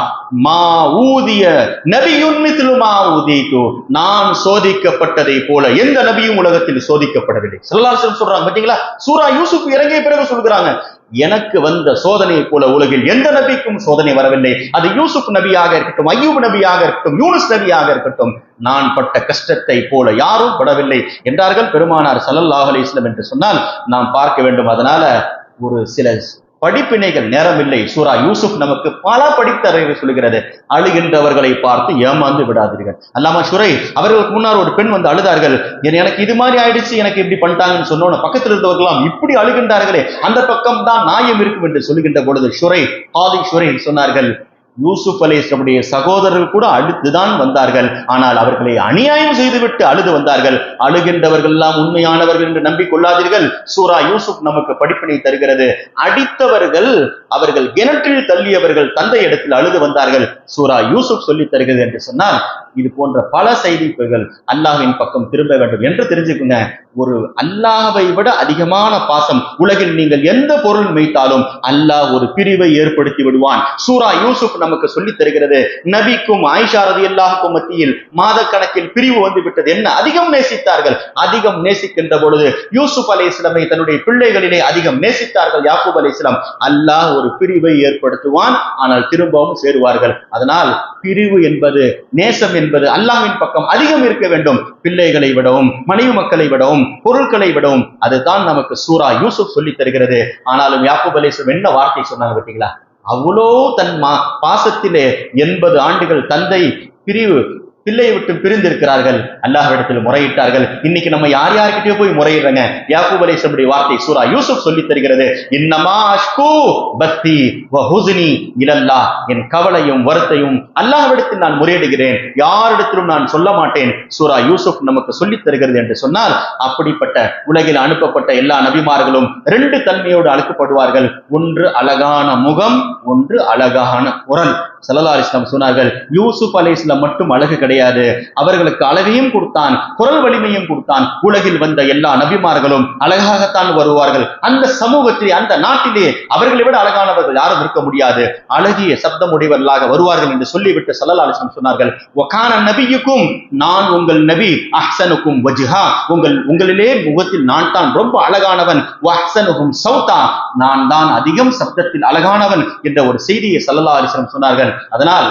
மா ஊதிய நபியுன் மித்லு மா ஊதிது, நான் சோதிக்கப்பட்டதை போல எந்த நபியும் உலகத்தில் சோதிக்கப்படவில்லை. ஸல்லல்லாஹு அலைஹி வஸல்லம் சொல்றாங்க. பாத்தீங்களா, சூரா யூசுப் இறங்கிய பிறகு சொல்கிறாங்க, எனக்கு வந்த சோதனையை போல உலகில் எந்த நபிக்கும் சோதனை வரவில்லை. அது யூசுப் நபியாக இருக்கட்டும், அய்யூப் நபியாக இருக்கட்டும், யூனுஸ் நபியாக இருக்கட்டும், நான் பட்ட கஷ்டத்தை போல யாரும் படவில்லை என்றார்கள் பெருமானார் ஸல்லல்லாஹு அலைஹி வஸல்லம் என்று சொன்னால் நாம் பார்க்க வேண்டும். அதனால ஒரு சில படிப்பினைகள் நேரமில்லை. சூரா யூசுப் நமக்கு பல படித்தறைகள் சொல்கிறது. அழுகின்றவர்களை பார்த்து ஏமாந்து விடாதீர்கள். அல்லாமா ஷுரை அவர்களுக்கு முன்னால் ஒரு பெண் வந்து அழுதார்கள், எனக்கு இது மாதிரி ஆயிடுச்சு, எனக்கு இப்படி பண்ணிட்டாங்கன்னு சொன்னோன்னு பக்கத்தில் இருந்தவர்களாம் இப்படி அழுகின்றார்களே, அந்த பக்கம் தான் நியாயம் இருக்கும் என்று சொல்லுகின்ற பொழுது ஷுரை சொன்னார்கள், யூசுப் அலைஹிஸ்ஸலாமுடைய சகோதரர்கள் கூட அழுதுதான் வந்தார்கள், ஆனால் அவர்களை அநியாயம் செய்துவிட்டு அழுது வந்தார்கள். அழுகின்றவர்கள் எல்லாம் உண்மையானவர்கள் என்று நம்பிக்கொள்ளாதீர்கள். சூரா யூசுப் நமக்கு படிப்பினை தருகிறது. அடித்தவர்கள், அவர்கள் கிணற்றில் தள்ளியவர்கள் தந்தை இடத்தில் அழுது வந்தார்கள். சூரா யூசுப் சொல்லி தருகிறது என்று சொன்னால் இது போன்ற பல செய்திகள் அல்லாஹ்வின் பக்கம் திரும்ப வேண்டும் என்று தெரிஞ்சுக்குங்க. ஒரு அல்லாஹ்வை விட அதிகமான பாசம் உலகில் நீங்கள் எந்த பொருள் வைத்தாலும் அல்லாஹ் ஒரு பிரிவை ஏற்படுத்தி விடுவான். சூரா யூசுப் நமக்கு சொல்லித் தருகிறது. நபிக்கும் ஆயிஷா ரலியல்லாஹுக்கும் மத்தியில் மாதக்கணக்கில் பிரிவு வந்து விட்டது. என்ன அதிகம் நேசித்தார்கள். அதிகம் நேசிக்கின்ற பொழுது யூசுப் அலைஹிஸ்ஸலாமை தன்னுடைய பிள்ளைகளிலே அதிகம் நேசித்தார்கள் யாக்கூப் அலைஹிஸ்ஸலாம். அல்லாஹ் ஒரு பிரிவை ஏற்படுத்துவான், ஆனால் திரும்பவும் சேருவார்கள். அதனால் பிரிவு என்பது, நேசம் என்பது அல்லாஹ்வின் பக்கம் அதிகம் இருக்க வேண்டும். பிள்ளைகளை விடவும், மனைவி மக்களை விடவும், பொருட்களை விடவும். அதுதான் நமக்கு சூரா யூசுப் சொல்லி தருகிறது. ஆனாலும் யாக்கூப் அலைஹிஸ்ஸலாம் என்ன வார்த்தை சொன்னாங்க பார்த்தீங்களா? அவ்வளோ தன் பாசத்திலே 80 ஆண்டுகள் தந்தை பிள்ளையை விட்டு பிரிந்திருக்கிறார்கள். அல்லாஹ்விடத்தில் முறையிட்டார்கள். இன்னைக்கு நம்ம யார் யார்கிட்டயோ போய் முறையிடுறங்க. யாக்கூப் அலைஹிஸ்ஸலாமுடைய வார்த்தை சூரா யூசுப் சொல்லி தருகிறது. இன்னமா அஷ்கு பத்தி வ ஹுஸ்னி இலல்லாஹ், என் கவலையும் வருத்தையும் அல்லாஹ்விடத்தில் நான் முறையிடுகிறேன், யாரிடத்திலும் நான் சொல்ல மாட்டேன். சூரா யூசுப் நமக்கு சொல்லி தருகிறது என்று சொன்னால், அப்படிப்பட்ட உலகில் அனுப்பப்பட்ட எல்லா நபிமார்களும் 2 தன்மையோடு அழைக்கப்படுவார்கள். ஒன்று அழகான முகம், ஒன்று அழகான குரல். ஸல்லல்லாஹு அலைஹி வஸல்லம் சொன்னார்கள், யூசுப் அலைஹிஸ்ஸலாம் மட்டும் அழகு கிடையாது, அவர்களுக்கு அழகையும் கொடுத்தான், குரல் வலிமையும் கொடுத்தான். உலகில் வந்த எல்லா நபிமார்களும் அழகாகத்தான் வருவார்கள். அந்த சமூகத்திலே, அந்த நாட்டிலே அவர்களை விட அழகானவர்கள் யாரும் இருக்க முடியாது. அழகிய சப்தம் உடையவர்களாக வருவார்கள் என்று சொல்லிவிட்டு ஸல்லல்லாஹு அலைஹி வஸல்லம் சொன்னார்கள், வகான நபியுக்கும், நான் உங்கள் நபி, அஹ்ஸனுக்கும் வஜ்ஹா, உங்களிலே முகத்தில் நான் தான் ரொம்ப அழகானவன், வஹ்ஸனுக்கும் சௌதா, நான் தான் அதிகம் சப்தத்தில் அழகானவன் என்ற ஒரு செய்தியை ஸல்லல்லாஹு அலைஹி வஸல்லம் சொன்னார்கள். அதனால்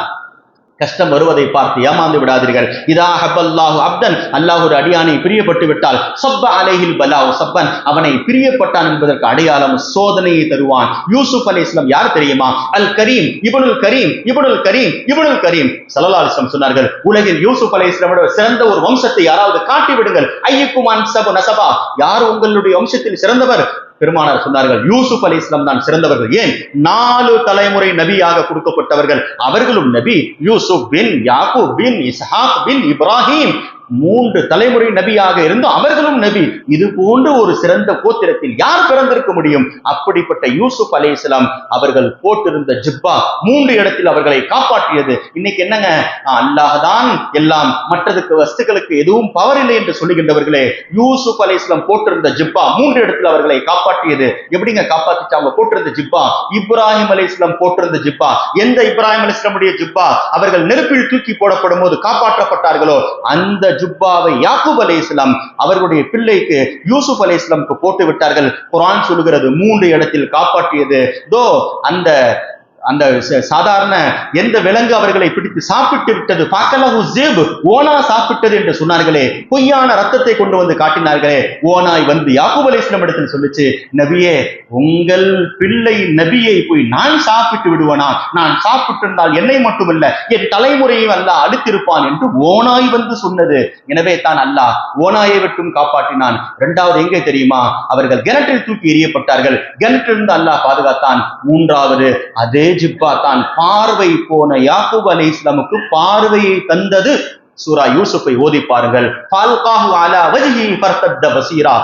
கஷ்டம் வருவதை பார்த்து ஏமாந்து விடாதீர்கள். இதா ஹப்பல்லாஹு அப்தன், அல்லாஹ் ஒரு அடியானை பிரியப்பட்டு விட்டால் சப்ப அலைஹில் பலாஹு சப்பன், அவனை பிரியப்பட்டான் என்பதற்கு அடையாளம் சோதனையை தருவான். யூசுப் அலைஹிஸ்ஸலாம் யார் தெரியுமா? அல் கரீம் இப்னுல் கரீம் இப்னுல் கரீம் இப்னுல் கரீம். ஸல்லல்லாஹு அலைஹி வஸல்லம் சொன்னார்கள், உலகில் யூசுப் அலைஹிஸ்ஸலாமோட சிறந்த ஒரு வம்சத்தை யாராவது காட்டி விடுங்கள். ஐயுக்கும் அன்சபு நசபா, யார் உங்களுடைய வம்சத்தில் சிறந்தவர்? பெருமானார் சொன்னார்கள், யூசுப் அலைஹிஸ்ஸலாம் தான் சிறந்தவர்கள். ஏன்? 4 தலைமுறை நபியாக கொடுக்கப்பட்டவர்கள். அவர்களும் நபி. யூசுப் பின் யாக்கூப் பின் இஸ்ஹாக் பின் இப்ராஹிம் 3 தலைமுறை நபியாக இருந்தும் அவர்களும் நபி. இது போன்ற ஒரு சிறந்த கோத்திரத்தில் யார் பிறந்திருக்க முடியும்? அப்படிப்பட்ட யூசுப் அலைஹிஸ்ஸலாம் அவர்கள் போட்டிருந்த ஜிப்பா 3 இடத்தில் அவர்களை காப்பாற்றியது. இன்னைக்கு என்னங்க, அல்லாஹ் தான் எல்லாம், மற்றதுக்கு வஸ்துக்களுக்கு எதுவும் பவர் இல்லை என்று சொல்லுகின்றவர்களே, யூசுப் அலைஹிஸ்ஸலாம் போட்டிருந்த ஜிப்பா 3 இடத்தில் அவர்களை காப்பாற்றியது. எப்படிங்க காப்பாற்றிச்சு? அவங்க போட்டிருந்த ஜிப்பா இப்ராஹிம் அலைஹிஸ்ஸலாம் போட்டிருந்த ஜிப்பா. எந்த இப்ராஹிம் அலைஹிஸ்ஸலாமுடைய ஜிப்பா அவர்கள் நெருப்பில் தூக்கி போடப்படும் போது காப்பாற்றப்பட்டார்களோ, அந்த ஜுப்பாவை யாக்கூப் அலைஹிஸ்ஸலாம் அவர்களுடைய பிள்ளைக்கு யூசுப் அலைஹிஸ்ஸலாமுக்கு போட்டு விட்டார்கள். குர்ஆன் சொல்லுகிறது 3 இடத்தில் காப்பாற்றியது. அந்த சாதாரண எந்த விலங்கு அவர்களை பிடித்து சாப்பிட்டு விட்டது, பாக்கலஹு ஸிப், ஓனா சாப்பிட்டது என்று சொன்னார்களே, பொய்யான ரத்தத்தை கொண்டு வந்து காட்டினார்களே, ஓனாய் வந்து யாக்கூப் அலைஹிஸ்ஸலாம் இடத்தில் சொல்லுச்சு, நபியே, உங்கள் பிள்ளை நபியை போய் நான் சாப்பிட்டு விடுவனா? நான் சாப்பிட்டிருந்தால் என்னை மட்டுமல்ல என் தலைமுறையை அல்லாஹ் அழித்திருப்பான் என்று ஓனாய் வந்து சொன்னது. எனவே தான் அல்லாஹ் ஓனாயை விட்டும் காப்பாற்றினான். 2வது எங்கே தெரியுமா? அவர்கள் கிணற்றில் தூக்கி எறியப்பட்டார்கள். கிணற்றிலிருந்து அல்லாஹ் பாதுகாத்தான். 3வது அதே ஜிப்பா தான் பார்வை போன யாக்கூப் அலைஹிஸ்ஸலாமுக்கு பார்வையை தந்தது. சூரா யூசுஃபை ஓதி பாருங்கள். ஃபால்காஹு அலா வஜ்ஹி ஃபர்தத்த பஸீரா.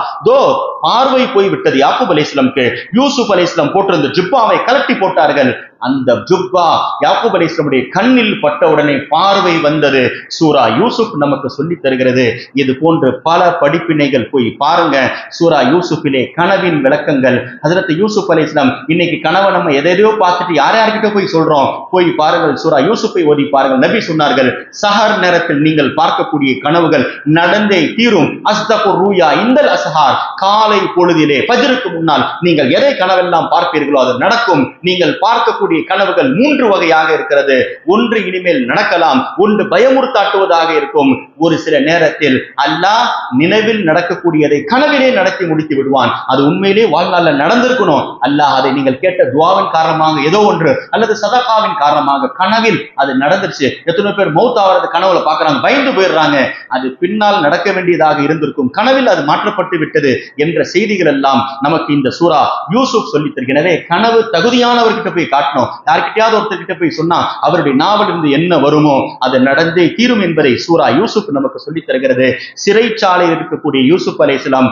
பார்வை போய் விட்டது யாக்கூப் அலைஹிஸ்ஸலாமுக்கு. யூசுப் அலைஹிஸ்ஸலாம் போட்டிருந்த ஜிப்பாவை கலட்டி போட்டார்கள். அந்த ஜுப்பா யாக்கூப் அலைஹிஸ்ஸலாமுடைய கண்ணில் பட்டவுடனே பார்வை வந்தது. சூரா யூசுப் நமக்கு சொல்லி தருகிறது. இது போன்று பல படிப்பினைகள் போய் பாருங்க. சூரா யூசுஃபிலே கனவின் விளக்கங்கள். ஹஜ்ரத் யூசுப் அலைஹிஸ்ஸலாம் இன்னைக்கு கனவை நம்ம எதையோ பார்த்துட்டு யார்கிட்ட போய் சொல்றோம்? போய் பாருங்கள், சூரா யூசுஃபை ஓதி பாருங்கள். நபி சொன்னார்கள், சஹர் நேரத்தில் நீங்கள் பார்க்கக்கூடிய கனவுகள் நடந்தே தீரும். அஸ்தகுர் ரூயா இந்தல் அஸ்ஹார், காலை பொழுதிலே ஃபஜ்ருக்கு முன்னால் நீங்கள் எதை கனவெல்லாம் பார்ப்பீர்களோ அது நடக்கும். நீங்கள் பார்க்கக்கூடிய கனவுகள் 3 வகையாக இருக்கிறது. ஒன்று இனிமேல் நடக்கலாம், ஒன்று பயமுறுத்தாட்டுவதாக இருக்கும். ஒரு சில நேரத்தில் அல்லாஹ் நினைவில் நடக்கக்கூடியதை கனவிலே நடத்தி முடித்து விடுவான். அது உண்மையிலே வாழ்நாள்ல நடந்திருக்கணும். அல்லாஹ் அதை நீங்கள் கேட்ட துஆவின் காரணமாக ஏதோ ஒன்று அல்லது சதகாவின் காரணமாக கனவில் அது நடந்துருச்சு. எத்தனை பேர் மௌத் ஆகிறது கனவுல பாக்குறாங்க, பயந்து போயிடுறாங்க. அது பின்னால் நடக்க வேண்டியதாக இருந்திருக்கும், கனவில் அது மாற்றப்பட்டு விட்டது என்ற செய்திகள் எல்லாம் நமக்கு இந்த சூரா யூசுப் சொல்லி தருகிறது. கனவு தகுதியானவர்கிட்ட போய் காட்டணும். யார்கிட்டயாவது ஒருத்தர்கிட்ட போய் சொன்னா அவருடைய நாவல் இருந்து என்ன வருமோ அது நடந்தே தீரும் என்பதை சூரா யூசுப் நமக்கு சொல்லி தருகிறது. சிறைச்சாலையில் இருக்கக்கூடிய யூசுப் அலைஹிஸ்ஸலாம்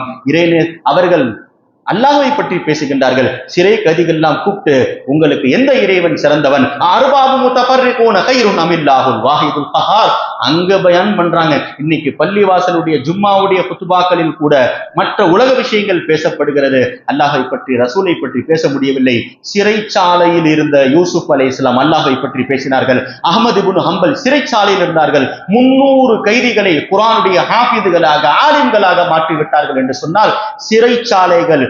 அவர்கள் அல்லாஹ்வை பற்றி பேசுகின்றார்கள். சிறை கைதிகள் எல்லாம் கூப்பிட்டு, உங்களுக்கு எந்த இறைவன் சிறந்தவன்? அர்பாபு முத்தஃபர்ரிகூன கைருன் அமில்லாஹுல் வாஹிதுல் கஹார். அங்க பயான் பண்றாங்க. இன்னைக்கு பள்ளிவாசலுடைய ஜும்மாவுடைய குத்துபாக்களில் கூட மற்ற உலக விஷயங்கள் பேசப்படுகிறது. அல்லாஹை பற்றி, ரசூலை பற்றி பேச முடியவில்லை. சிறைச்சாலையில் இருந்த யூசுப் அலைஹிஸ்ஸலாம் அல்லாஹை பற்றி பேசினார்கள். அஹ்மது இப்னு ஹம்பல் சிறைச்சாலையில் இருந்தார்கள். 300 கைதிகளை குர்ஆனுடைய ஹாஃபிதுகளாக, ஆலிம்களாக மாற்றிவிட்டார்கள் என்று சொன்னால், சிறைச்சாலைகள்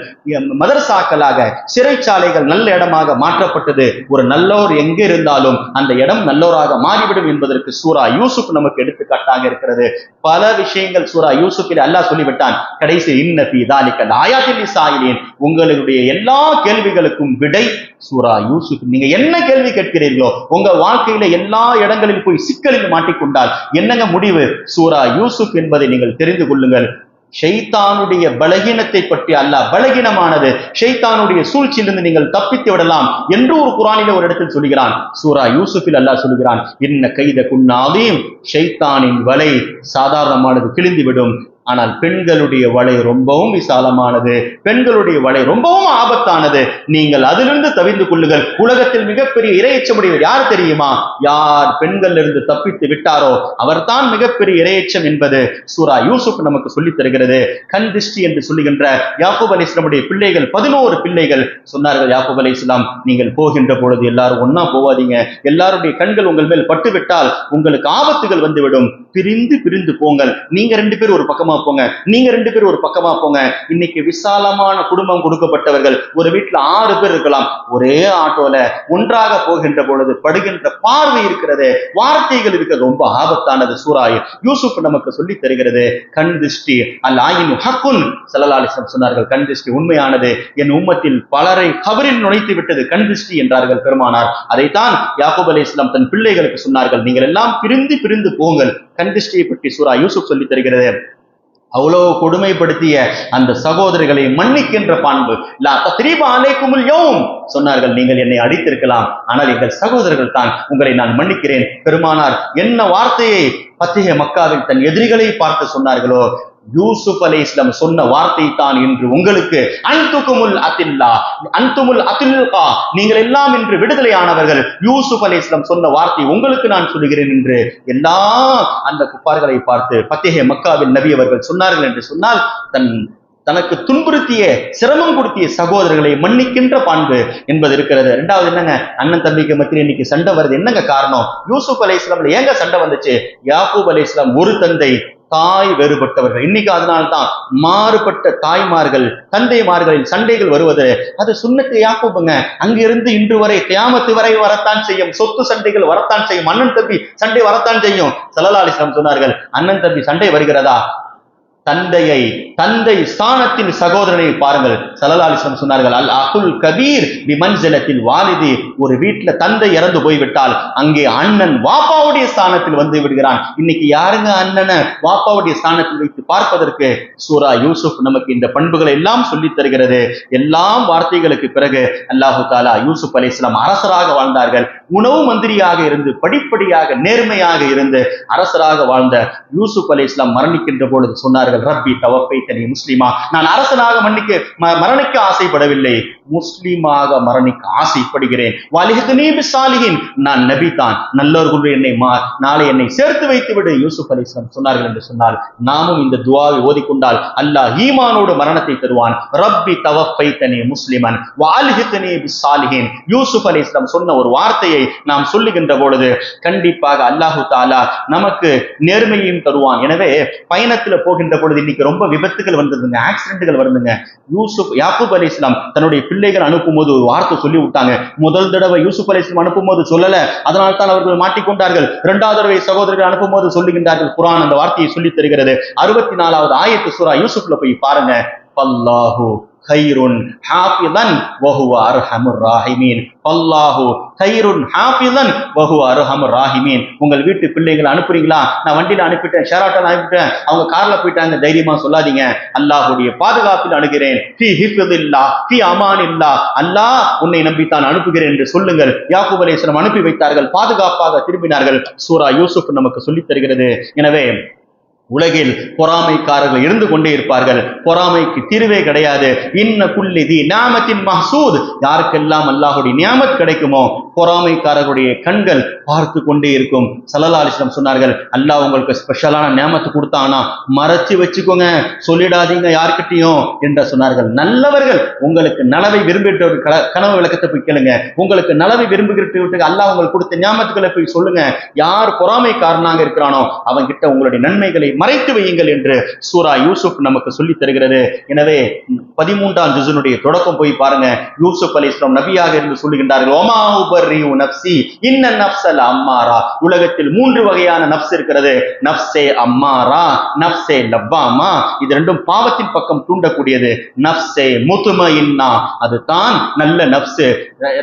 மதரசாக்களாக, சிறைச்சாலைகள் நல்ல இடமாக மாற்றப்பட்டது. ஒரு நல்லோர் எங்க இருந்தாலும் அந்த இடம் நல்லோராக மாறிவிடும் என்பதற்கு சூரா யூசுப் நமக்கு எடுத்துக்காட்டாக இருக்கிறது. பல விஷயங்கள் சூரா யூசுஃபில் அல்லாஹ் சொல்லிவிட்டான். கடைசி இன்ன ஃபீ ஸாலிக லஆயாத்தின் லிஸ்ஸாயிலின், உங்களுடைய எல்லா கேள்விகளுக்கும் விடை சூரா யூசுப். நீங்க என்ன கேள்வி கேட்கிறீர்களோ, உங்க வாழ்க்கையில எல்லா இடங்களில் போய் சிக்கலில் மாட்டிக்கொண்டால் என்னங்க முடிவு? சூரா யூசுப் என்பதை நீங்கள் தெரிந்து கொள்ளுங்கள். ஷைத்தானுடைய பலகீனத்தை பற்றி அல்லாஹ், பலகீனமானது ஷைத்தானுடைய சூழ்ச்சியிலிருந்து நீங்கள் தப்பித்து விடலாம் என்று ஒரு குர்ஆனிலே ஒரு இடத்தில் சொல்கிறான். சூரா யூசுஃபில் அல்லாஹ் சொல்கிறான், இன்ன கைத குன்னாதீம், ஷைத்தானின் வலை சாதாரணமானது, கிழிந்துவிடும். ஆனால் பெண்களுடைய வலை ரொம்பவும் விசாலமானது, பெண்களுடைய வலை ரொம்பவும் ஆபத்தானது. நீங்கள் அதிலிருந்து தவிர்த்து கொள்ளுங்கள். உலகத்தில் மிகப்பெரிய இரையச்சமுடையவர் யார் தெரியுமா? யார் பெண்கள் இருந்து தப்பித்து விட்டாரோ அவர்தான் மிகப்பெரிய இரையச்சம் என்பது சூரா யூசுப் நமக்கு சொல்லித் தருகிறது. கண் திருஷ்டி என்று சொல்லுகின்ற யாக்கூப் அலைஹிஸ்ஸலாமுடைய பிள்ளைகள், 11 பிள்ளைகள் சொன்னார்கள், யாக்கூப் அலைஹிஸ்ஸலாம், நீங்கள் போகின்ற பொழுது எல்லாரும் ஒன்னா போவாதீங்க. எல்லாருடைய கண்கள் உங்கள் மேல் பட்டுவிட்டால் உங்களுக்கு ஆபத்துகள் வந்துவிடும். பிரிந்து போங்கள். நீங்க 2 பேர் ஒரு பக்கமா போங்க, நீங்க 2 பேர் ஒரு பக்கமா போங்க. இன்னைக்கு விசாலமான குடும்பம் கொடுக்கப்பட்டவர்கள், ஒரு வீட்டுல 6 பேர் இருக்கலாம். ஒரே ஆட்டோல ஒன்றாக போகின்ற பொழுது படுகின்ற பார்வை இருக்கிறது, வார்த்தைகள் இருக்கிறது, ரொம்ப ஆபத்தானது. சூரா யூசுப் நமக்கு சொல்லி தருகிறது. கண் திருஷ்டி அல் ஆயினு ஹக்குன், ஸல்லல்லாஹு அலைஹி வஸல்லம் சொன்னார்கள், கண் திருஷ்டி உண்மையானது. என் உம்மத்தில் பலரை கபரில் நுழைத்து விட்டது கண் திருஷ்டி என்றார்கள் பெருமானார். அதைத்தான் யாக்கூப் அலைஹிஸ்ஸலாம் தன் பிள்ளைகளுக்கு சொன்னார்கள், நீங்கள் எல்லாம் பிரிந்து போங்கள். கண் திருஷ்டியை பற்றி சூரா யூசுப் சொல்லி தருகிறது. அவ்வளவு கொடுமைப்படுத்திய அந்த சகோதரிகளை மன்னிக்கின்ற பண்பு. லா தத்ரீப அலைக்குமுல் யௌம் சொன்னார்கள், நீங்கள் என்னை அடித்திருக்கலாம், ஆனால் எங்கள் சகோதரர்கள் தான், உங்களை நான் மன்னிக்கிறேன். பெருமானார் என்ன வார்த்தையை ஃபத்ஹே மக்காவில் தன் எதிரிகளை பார்த்து சொன்னார்களோ, யூசுப் அலைஹிஸ்ஸலாம் சொன்ன வார்த்தை தான் இன்று உங்களுக்கு, அன்துகுமுல் அதில்லா அன்துமுல் அதில்கா, நீங்கள் எல்லாம் இன்று விடுதலையானவர்கள். யூசுப் அலைஹிஸ்ஸலாம் சொன்ன வார்த்தை உங்களுக்கு நான் சொல்கிறேன் என்று எல்லா அந்த குப்பார்களை பார்த்து ஃபத்ஹே மக்காவில் நபி அவர்கள் சொன்னார்கள் என்று சொன்னால், தனக்கு துன்புறுத்திய, சிரமம் கொடுத்திய சகோதரர்களை மன்னிக்கின்ற பண்பு என்பது இருக்கிறது. 2வது என்னங்க, அண்ணன் தம்பிக்கு மத்தியில் இன்னைக்கு சண்டை வருது. என்னங்க காரணம்? யூசுப் அலைஹிஸ்ஸலாம்ல ஏங்க சண்டை வந்துச்சு? யாக்கூப் அலைஹிஸ்ஸலாம் ஒரு தந்தை, தாய் வேறுபட்டவர்கள். இன்னைக்கு அதனால்தான் மாறுபட்ட தாய்மார்கள், தந்தைமார்களின் சண்டைகள் வருவது அது சுன்னத்து யாக்கூபுங்க. அங்கிருந்து இன்று வரை கியாமத்து வரை வரத்தான் செய்யும். சொத்து சண்டைகள் வரத்தான் செய்யும், அண்ணன் தம்பி சண்டை வரத்தான் செய்யும். ஸல்லல்லாஹு அலைஹி வஸல்லம் சொன்னார்கள், அண்ணன் தம்பி சண்டை வருகிறதா, தந்தை ஸ்தானத்தில் சகோதரனை பாருங்கள். ஸல்லல்லாஹு அலைஹி வஸல்லம் சொன்னார்கள், அல் அகுல் கபீர் பிமன்சிலத்தில் வாலிதி, ஒரு வீட்டுல தந்தை இறந்து போய்விட்டால் அங்கே அண்ணன் வாப்பாவுடைய ஸ்தானத்தில் வந்து விடுகிறான். இன்னைக்கு யாருங்க அண்ணனை வாப்பாவுடைய ஸ்தானத்தில் வைத்து பார்ப்பதற்கு? சூரா யூசுப் நமக்கு இந்த பண்புகளை எல்லாம் சொல்லித் தருகிறது. எல்லாம் வார்த்தைகளுக்கு பிறகு அல்லாஹு தாலா யூசுப் அலைஹிஸ்ஸலாம் அரசராக வாழ்ந்தார்கள். உணவு மந்திரியாக இருந்து படிப்படியாக நேர்மையாக இருந்து அரசராக வாழ்ந்த யூசுப் அலைஹிஸ்ஸலாம் மரணிக்கின்ற பொழுது சொன்னார்கள், ரப்பி தவஃபைதனி முஸ்லிமா, நான் அரசனாக மரணிக்க ஆசைப்படவில்லை, முஸ்லிமாக மரணிக்க ஆசைப்படுகிறேன். வலிஹ்னி பிஸ்ஸாலிஹீன், நான் நபி தான், நல்லவர்களுடைய நாளை என்னை சேர்த்து வைத்து விடு யூசுப் அலைஹிஸ்ஸலாம் சொன்னார்கள் என்று சொன்னால், நாமும் இந்த துஆவை ஓதிக்கொண்டால் அல்லாஹ் ஈமானோடு மரணத்தை தருவான். ரப்பி தவஃபைதனி முஸ்லிமன் வஅல்ஹிக்னி பிஸ்ஸாலிஹீன், யூசுப் அலைஹிஸ்ஸலாம் சொன்ன ஒரு வார்த்தையை நாம் சொல்லுகின்ற பொழுது கண்டிப்பாக அல்லாஹு தஆலா நமக்கு நேர்மையையும் தருவான். எனவே பயணத்துல போகின்ற பொழுது இன்னைக்கு ரொம்ப விபத்துகள் வந்ததுங்க, ஆக்சிடென்ட்கள் வருதுங்க. யாக்கூப் அலைஹிஸ்ஸலாம் தன்னுடைய பிள்ளைகள் அனுப்பும்போது ஒரு வார்த்தை சொல்லி விட்டாங்க. முதல் தடவை யூசுப் அலைஹிஸ்ஸலாம் அனுப்பும்போது சொல்லல, அதனால் தான் அவர்கள் மாட்டிக்கொண்டார்கள். 2வது தடவை சகோதரர்கள் அனுப்பும்போது சொல்லுகின்றார்கள். குர்ஆன் அந்த வார்த்தையை சொல்லி தருகிறது. 64வது ஆயத்து சூரா யூசுப்ல போய் பாருங்க. அல்லாஹு கைருன் ஹாஃபிதன் வஹுவ அர்ஹமுர் ராஹிமீன், அல்லாஹு கைருன் ஹாஃபிதன் வஹுவ அர்ஹமுர் ராஹிமீன். உங்கள் வீட்டு பிள்ளைகளை அனுப்புறீங்களா? நான் வண்டியில அனுப்பிட்டேன், ஷேராட்டால அனுப்பிட்டேன், அவங்க கார்ல போயிட்டாங்க, தைரியமா சொல்லாதீங்க, அல்லாஹ்வுடைய பாதுகாப்பில் அனுப்புகிறேன். ஃபீ ஹிஃப்தில்லாஹ் ஃபீ அமானில்லாஹ், அல்லாஹ் உன்னை நம்பித்தான் அனுப்புகிறேன் என்று சொல்லுங்கள். யாக்கூப் அலைஹிஸ்ஸலாம் அனுப்பி வைத்தார்கள், பாதுகாப்பாக திரும்பினார்கள். சூரா யூசுப் நமக்கு சொல்லித் தருகிறது. எனவே உலகில் பொறாமைக்காரர்கள் இருந்து கொண்டே இருப்பார்கள். பொறாமைக்கு தீர்வே கிடையாது. இன்ன குல்லி தி நிஅமத்தின் மஹ்சூத், யாருக்கெல்லாம் அல்லாஹ்வுடைய நியாமத் கிடைக்குமோ பொறாமைக்காரர்களுடைய கண்கள் பார்த்து கொண்டே இருக்கும். ஸல்லல்லாஹு அலைஹி வஸல்லம் சொன்னார்கள், அல்லாஹ் உங்களுக்கு ஸ்பெஷலான நியாமத்து கொடுத்தானா மறைச்சு வச்சுக்கோங்க, சொல்லிடாதீங்க யார்கிட்டையும் என்று சொன்னார்கள். நல்லவர்கள் உங்களுக்கு நலவை விரும்பிட்டு கனவு விளக்கத்தை போய் கேளுங்க, உங்களுக்கு நலவை விரும்புகிட்டு அல்லாஹ் உங்களுக்கு கொடுத்த நியாமத்துக்களை போய் சொல்லுங்க. யார் பொறாமைக்காரனாக இருக்கிறானோ அவன் கிட்ட உங்களுடைய நன்மைகளை மறைத்து வையுங்கள் என்று சூரா யூசுப் நமக்கு சொல்லி தருகிறது. எனவே 13ஆம் ஜுஸுனுடைய தொடக்கம் போய் பாருங்க. யூசுப் அலைஹிஸ்ஸலாம் நபியாக இருந்து சொல்லுகின்றார்கள், ஒமா உபர்ரிஉ நஃப்ஸி இன்ன நஃப்ஸல் அம்மாரா. உலகத்தில் 3 வகையான நஃப்ஸ் இருக்கிறது. நஃப்ஸே அம்மாரா, நஃப்ஸே லவ்வாமா, இது ரெண்டும் பாவத்தின் பக்கம் தூண்டக்கூடியது. நஃப்ஸே முத்மஇன்னா, அது தான் நல்ல நஃப்ஸ்.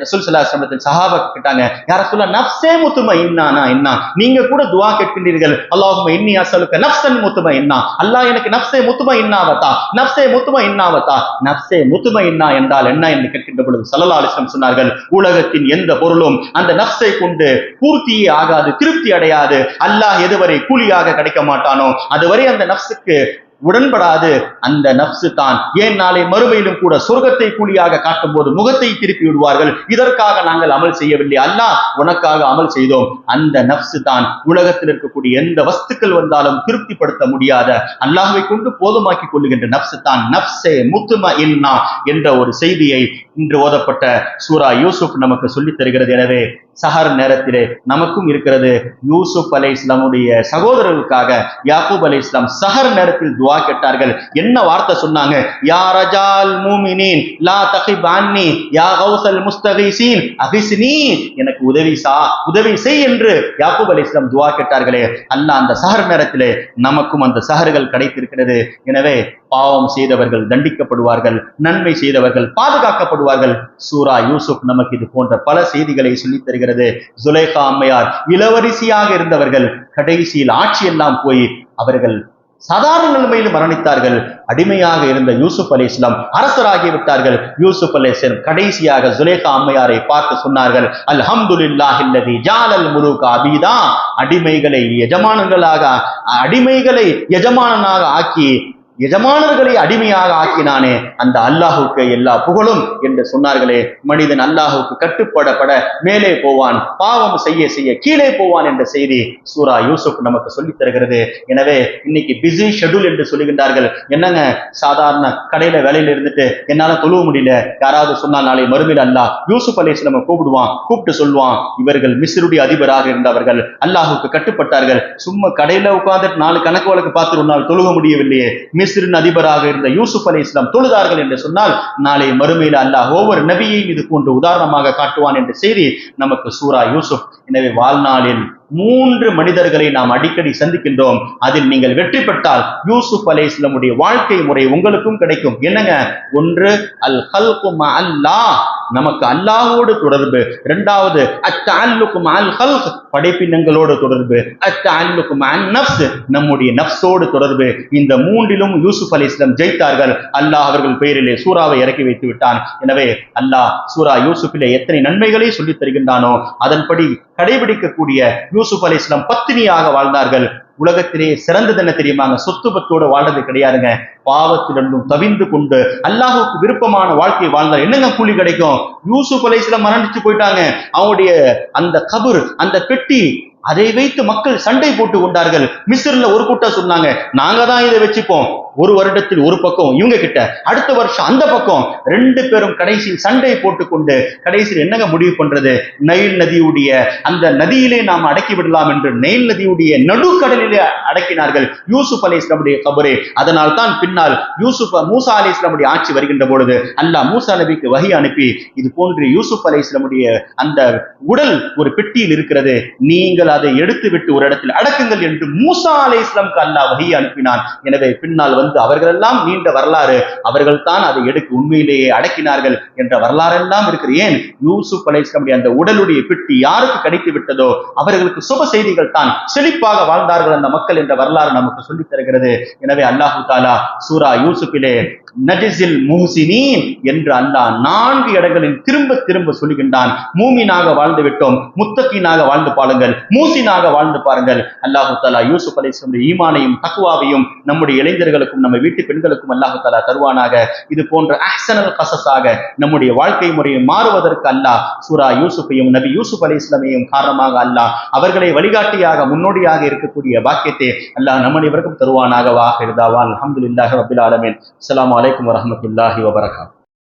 ரசூல் ஸல்லல்லாஹு அலைஹி வஸல்லம் சஹாபா கேட்டாங்க, யா ரசூலல்லாஹ் நஃப்ஸே முத்மஇன்னானா என்ன? நீங்க கூட துஆ கேட்கின்றீர்கள், அல்லாஹும்ம இன்னி அஸ்அலுக நஃப்ஸன் முத்மஇன்னா, அல்லாஹ் எனக்கு நஃப்ஸே முத்மஇன்னாவதா, நஃப்ஸே முத்மஇன்னாவதா. நஃப்ஸே முத்மஇன்னா என்றால் என்ன என்று கேட்கின்ற பொழுது ஸல்லல்லாஹு அலைஹி வஸல்லம் சொன்னார்கள், உலகத்தின் எந்த பொருளும் அந்த நஃப்ஸை கொண்டு பூர்த்தியே ஆகாது, திருப்தி அடையாது. அல்லாஹ் எதுவரை கூலியாக கிடைக்க மாட்டானோ அதுவரை அந்த நஃப்ஸுக்கு உடன்படாது. அந்த நஃப்ஸ் தான் ஏன் நாளை மறுமையிலும் கூட சொர்க்கத்தை கூலியாக காட்டும் போது முகத்தை திருப்பி விடுவார்கள். இதற்காக நாங்கள் அமல் செய்யவில்லை, அல்லாஹ் உனக்காக அமல் செய்தோம். அந்த நஃப்ஸ் தான் உலகத்தில் இருக்கக்கூடிய எந்த வஸ்துக்கள் வந்தாலும் திருப்திப்படுத்த முடியாத, அல்லாஹ்வை கொண்டு போதுமாக்கி கொள்ளுகின்ற நஃப்ஸ் தான் நஃப்ஸே முத்மஇன்னா என்ற ஒரு செய்தியை இன்று ஓதப்பட்ட சூரா யூசுப் நமக்கு சொல்லித் தருகிறது. எனவே சஹர் நேரத்திலே நமக்கும் இருக்கிறது. யூசுப் அலைஹிஸ்ஸலாமுடைய சகோதரர்களுக்காக யாக்கூப் அலைஹிஸ்ஸலாம் சஹர் நேரத்தில் துஆ கேட்டார்கள். என்ன வார்த்தை சொன்னாங்க? யா ரஜால் மூமினீன் லா தகிப் அன்னி யா கௌஸல் முஸ்தகீஸீன் அகிஸ்னி, எனக்கு உதவி செய் என்று யாக்கூப் அலைஹிஸ்ஸலாம் துஆ கேட்டார்களே. அல்லாஹ் அந்த சஹர் நேரத்திலே நமக்கும் அந்த சஹர்கள் கிடைத்திருக்கிறது. எனவே பாவம் செய்தவர்கள் தண்டிக்கப்படுவார்கள், நன்மை செய்தவர்கள் பாதுகாக்கப்படுவார்கள். சூரா யூசுப் நமக்கு இது போன்ற பல செய்திகளை சொல்லித் தருகிறது. ஜுலைஹா அம்மையார் இளவரசியாக இருந்தவர்கள் கடைசியில் ஆட்சி எல்லாம் போய் அவர்கள் சாதாரண நிலைமையில் மரணித்தார்கள். அடிமையாக இருந்த யூசுப் அலைஹிஸ்ஸலாம் அரசராகி விட்டார்கள். யூசுப் அலைஹிஸ்ஸலாம் கடைசியாக ஜுலைஹா அம்மையாரை பார்த்து சொன்னார்கள், அல்ஹம்துலில்லாஹில்லதி ஜஅலல் முலூக அபீதா, அடிமைகளை எஜமானனாக ஆக்கி எஜமானர்களை அடிமையாக ஆக்கினானே அந்த அல்லாஹுக்கு எல்லா புகழும் என்று சொன்னார்களே. மனிதன் அல்லாஹுக்கு கட்டுப்பட மேலே போவான், பாவம் செய்ய கீழே போவான் என்ற செய்தி சூரா யூசுப் நமக்கு சொல்லித் தருகிறது. எனவே இன்னைக்கு பிஸி ஷெட்யூல் என்று சொல்லுகின்றார்கள். என்னங்க, சாதாரண கடையில வேலையில இருந்துட்டு என்னால தொழுவ முடியல, யாராவது சொன்னால் நாளை மறுமையில் அல்லாஹ் யூசுப் அலைஹிஸ்ஸலாம் கூப்பிட்டு சொல்லுவான், இவர்கள் மிஸ்ருடைய அதிபராக இருந்தவர்கள், அல்லாஹுக்கு கட்டுப்பட்டார்கள், சும்மா கடையில உட்கார்ந்துட்டு 4 கணக்கு வழக்கு பார்த்து ஒரு நாள் தொழுக முடியவில்லையே, மிஸ்ரின் அதிபராக இருந்த யூசுப் அலைஹிஸ்ஸலாம் தொழுதார்கள் என்று சொன்னால் நாளை மறுமையில் அல்லாஹ் ஒவ்வொரு நபியையும் இது போன்று உதாரணமாக காட்டுவான் என்ற செய்தி நமக்கு சூரா யூசுப். எனவே வாழ்நாளில் 3 மனிதர்களை நாம் அடிக்கடி சந்திக்கின்றோம். அதில் நீங்கள் வெற்றி பெற்றால் யூசுப் அலைஹிஸ்ஸலாமுடைய வாழ்க்கை முறை உங்களுக்கும் கிடைக்கும். என்னங்க? ஒன்று அல் ஹல்கு மஅல்லாஹ், நமக்கு அல்லாஹ்வோடு தொடர்பு. இரண்டாவது அத்தஅல்லுகு மஅல் ஹல்க், படைப்பினங்களோடு தொடர்பு. அத்தஅல்லுகு மஅன் நஃப்ஸ், நம்முடைய நஃப்ஸோடு தொடர்பு. இந்த 3லும் யூசுப் அலைஹிஸ்ஸலாம் ஜெயித்தார்கள். அல்லாஹ் அவர்கள் பெயரிலே சூராவை இறக்கி வைத்து விட்டான். எனவே அல்லாஹ் சூரா யூசுஃபிலே எத்தனை நன்மைகளை சொல்லித் தருகின்றானோ அதன்படி கடைபிடிக்கக்கூடிய யூசுப் அலைஹிஸ்ஸலாம் பத்தினியாக வாழ்ந்தார்கள். உலகத்திலே சிறந்தது என்ன தெரியுமாங்க? சொத்து பத்தோடு வாழ்றது கிடையாதுங்க. பாவத்திலிருந்தும் தவிந்து கொண்டு அல்லாஹுக்கு விருப்பமான வாழ்க்கை வாழ்ந்தால் என்னங்க கூலி கிடைக்கும்? யூசுப் அலைஹிஸ்ஸலாம் மரணிச்சு போயிட்டாங்க. அவங்களுடைய அந்த கபர், அந்த பெட்டி, அதை வைத்து மக்கள் சண்டை போட்டு கொண்டார்கள். மிஸ்ர்ல ஒரு கூட்டம் சொன்னாங்க, நாங்க தான் இதை வச்சுப்போம். ஒரு வருடத்தில் ஒரு பக்கம் இவங்க கிட்ட, அடுத்த வருஷம் அந்த பக்கம், 2 பேரும் கடைசியில் சண்டை போட்டுக்கொண்டு கடைசியில் என்னங்க முடிவு பண்றது? நைல் நதியுடைய அந்த நதியிலே நாம் அடக்கி விடலாம் என்று நைல் நதியுடைய நடுக்கடலிலே அடக்கினார்கள் யூசுப் அலைஹிஸ்ஸலாமுடைய கபரை. அதனால் தான் பின்னால் மூசா அலைஹிஸ்ஸலாமுடைய ஆட்சி வருகின்ற பொழுது அல்லாஹ் மூசா நபிக்கு வஹி அனுப்பி, இது போன்று யூசுப் அலைஹிஸ்ஸலாமுடைய அந்த உடல் ஒரு பெட்டியில் இருக்கிறது, நீங்கள் அதை எடுத்து விட்டு ஒரு இடத்தில் அடக்குங்கள் என்று மூசா அலைஹிஸ்ஸலாமுக்கு அல்லாஹ் வஹி அனுப்பினான். எனவே பின்னால் அவர்கள் எல்லாம் நீண்ட வரலாறு, அவர்கள் தான் அதை எடுத்து உண்மையிலேயே அடக்கினார்கள் என்ற வரலாறு எல்லாம் இருக்கிறது. ஏன்? யூசுப் அலைஹிஸ்ஸலாமுடைய அந்த உடலுடைய பெட்டி யாருக்கு கிடைத்து விட்டதோ அவர்களுக்கு சுப செய்திகள் தான், செழிப்பாக வாழ்ந்தார்கள் அந்த மக்கள் என்ற வரலாறு நமக்கு சொல்லித் தருகிறது. எனவே அல்லாஹு தஆலா சூரா யூசுஃபிலே நஜிஸில் முஹ்சினீன் என்று அல்லாஹ் 4 இடங்களில் திரும்ப திரும்ப சொல்லுகின்றான். மூமினாக வாழ்ந்து விட்டோம், முத்தகீனாக வாழ்ந்து பாருங்கள், மூசினாக வாழ்ந்து பாருங்கள். அல்லாஹு தஆலா யூசுப் அலைஹிஸ்ஸலாம் ஈமானையும் தக்வாவையும் நம்முடைய இளைஞர்களுக்கும் நம்ம வீட்டு பெண்களுக்கும் அல்லாஹு தஆலா தருவானாக. இது போன்ற அஹ்ஸனல் கஸஸாக நம்முடைய வாழ்க்கை முறையை மாறுவதற்கு அல்லாஹ் சூரா யூசுஃபையும் நபி யூசுப் அலைஹிஸ்ஸலாமையும் காரணமாக அல்லாஹ் அவர்களை வழிகாட்டியாக முன்னோடியாக இருக்கக்கூடிய பாக்கியத்தை அல்லாஹ் நம் அனைவருக்கும் தருவானாக. வாஹிர் தாவான் அல்ஹம்துலில்லாஹி ரப்பில் ஆலமீன். அஸ்ஸலாமு அலைக்கும் வரஹ்மத்துல்லாஹி வபரகாத்துஹு.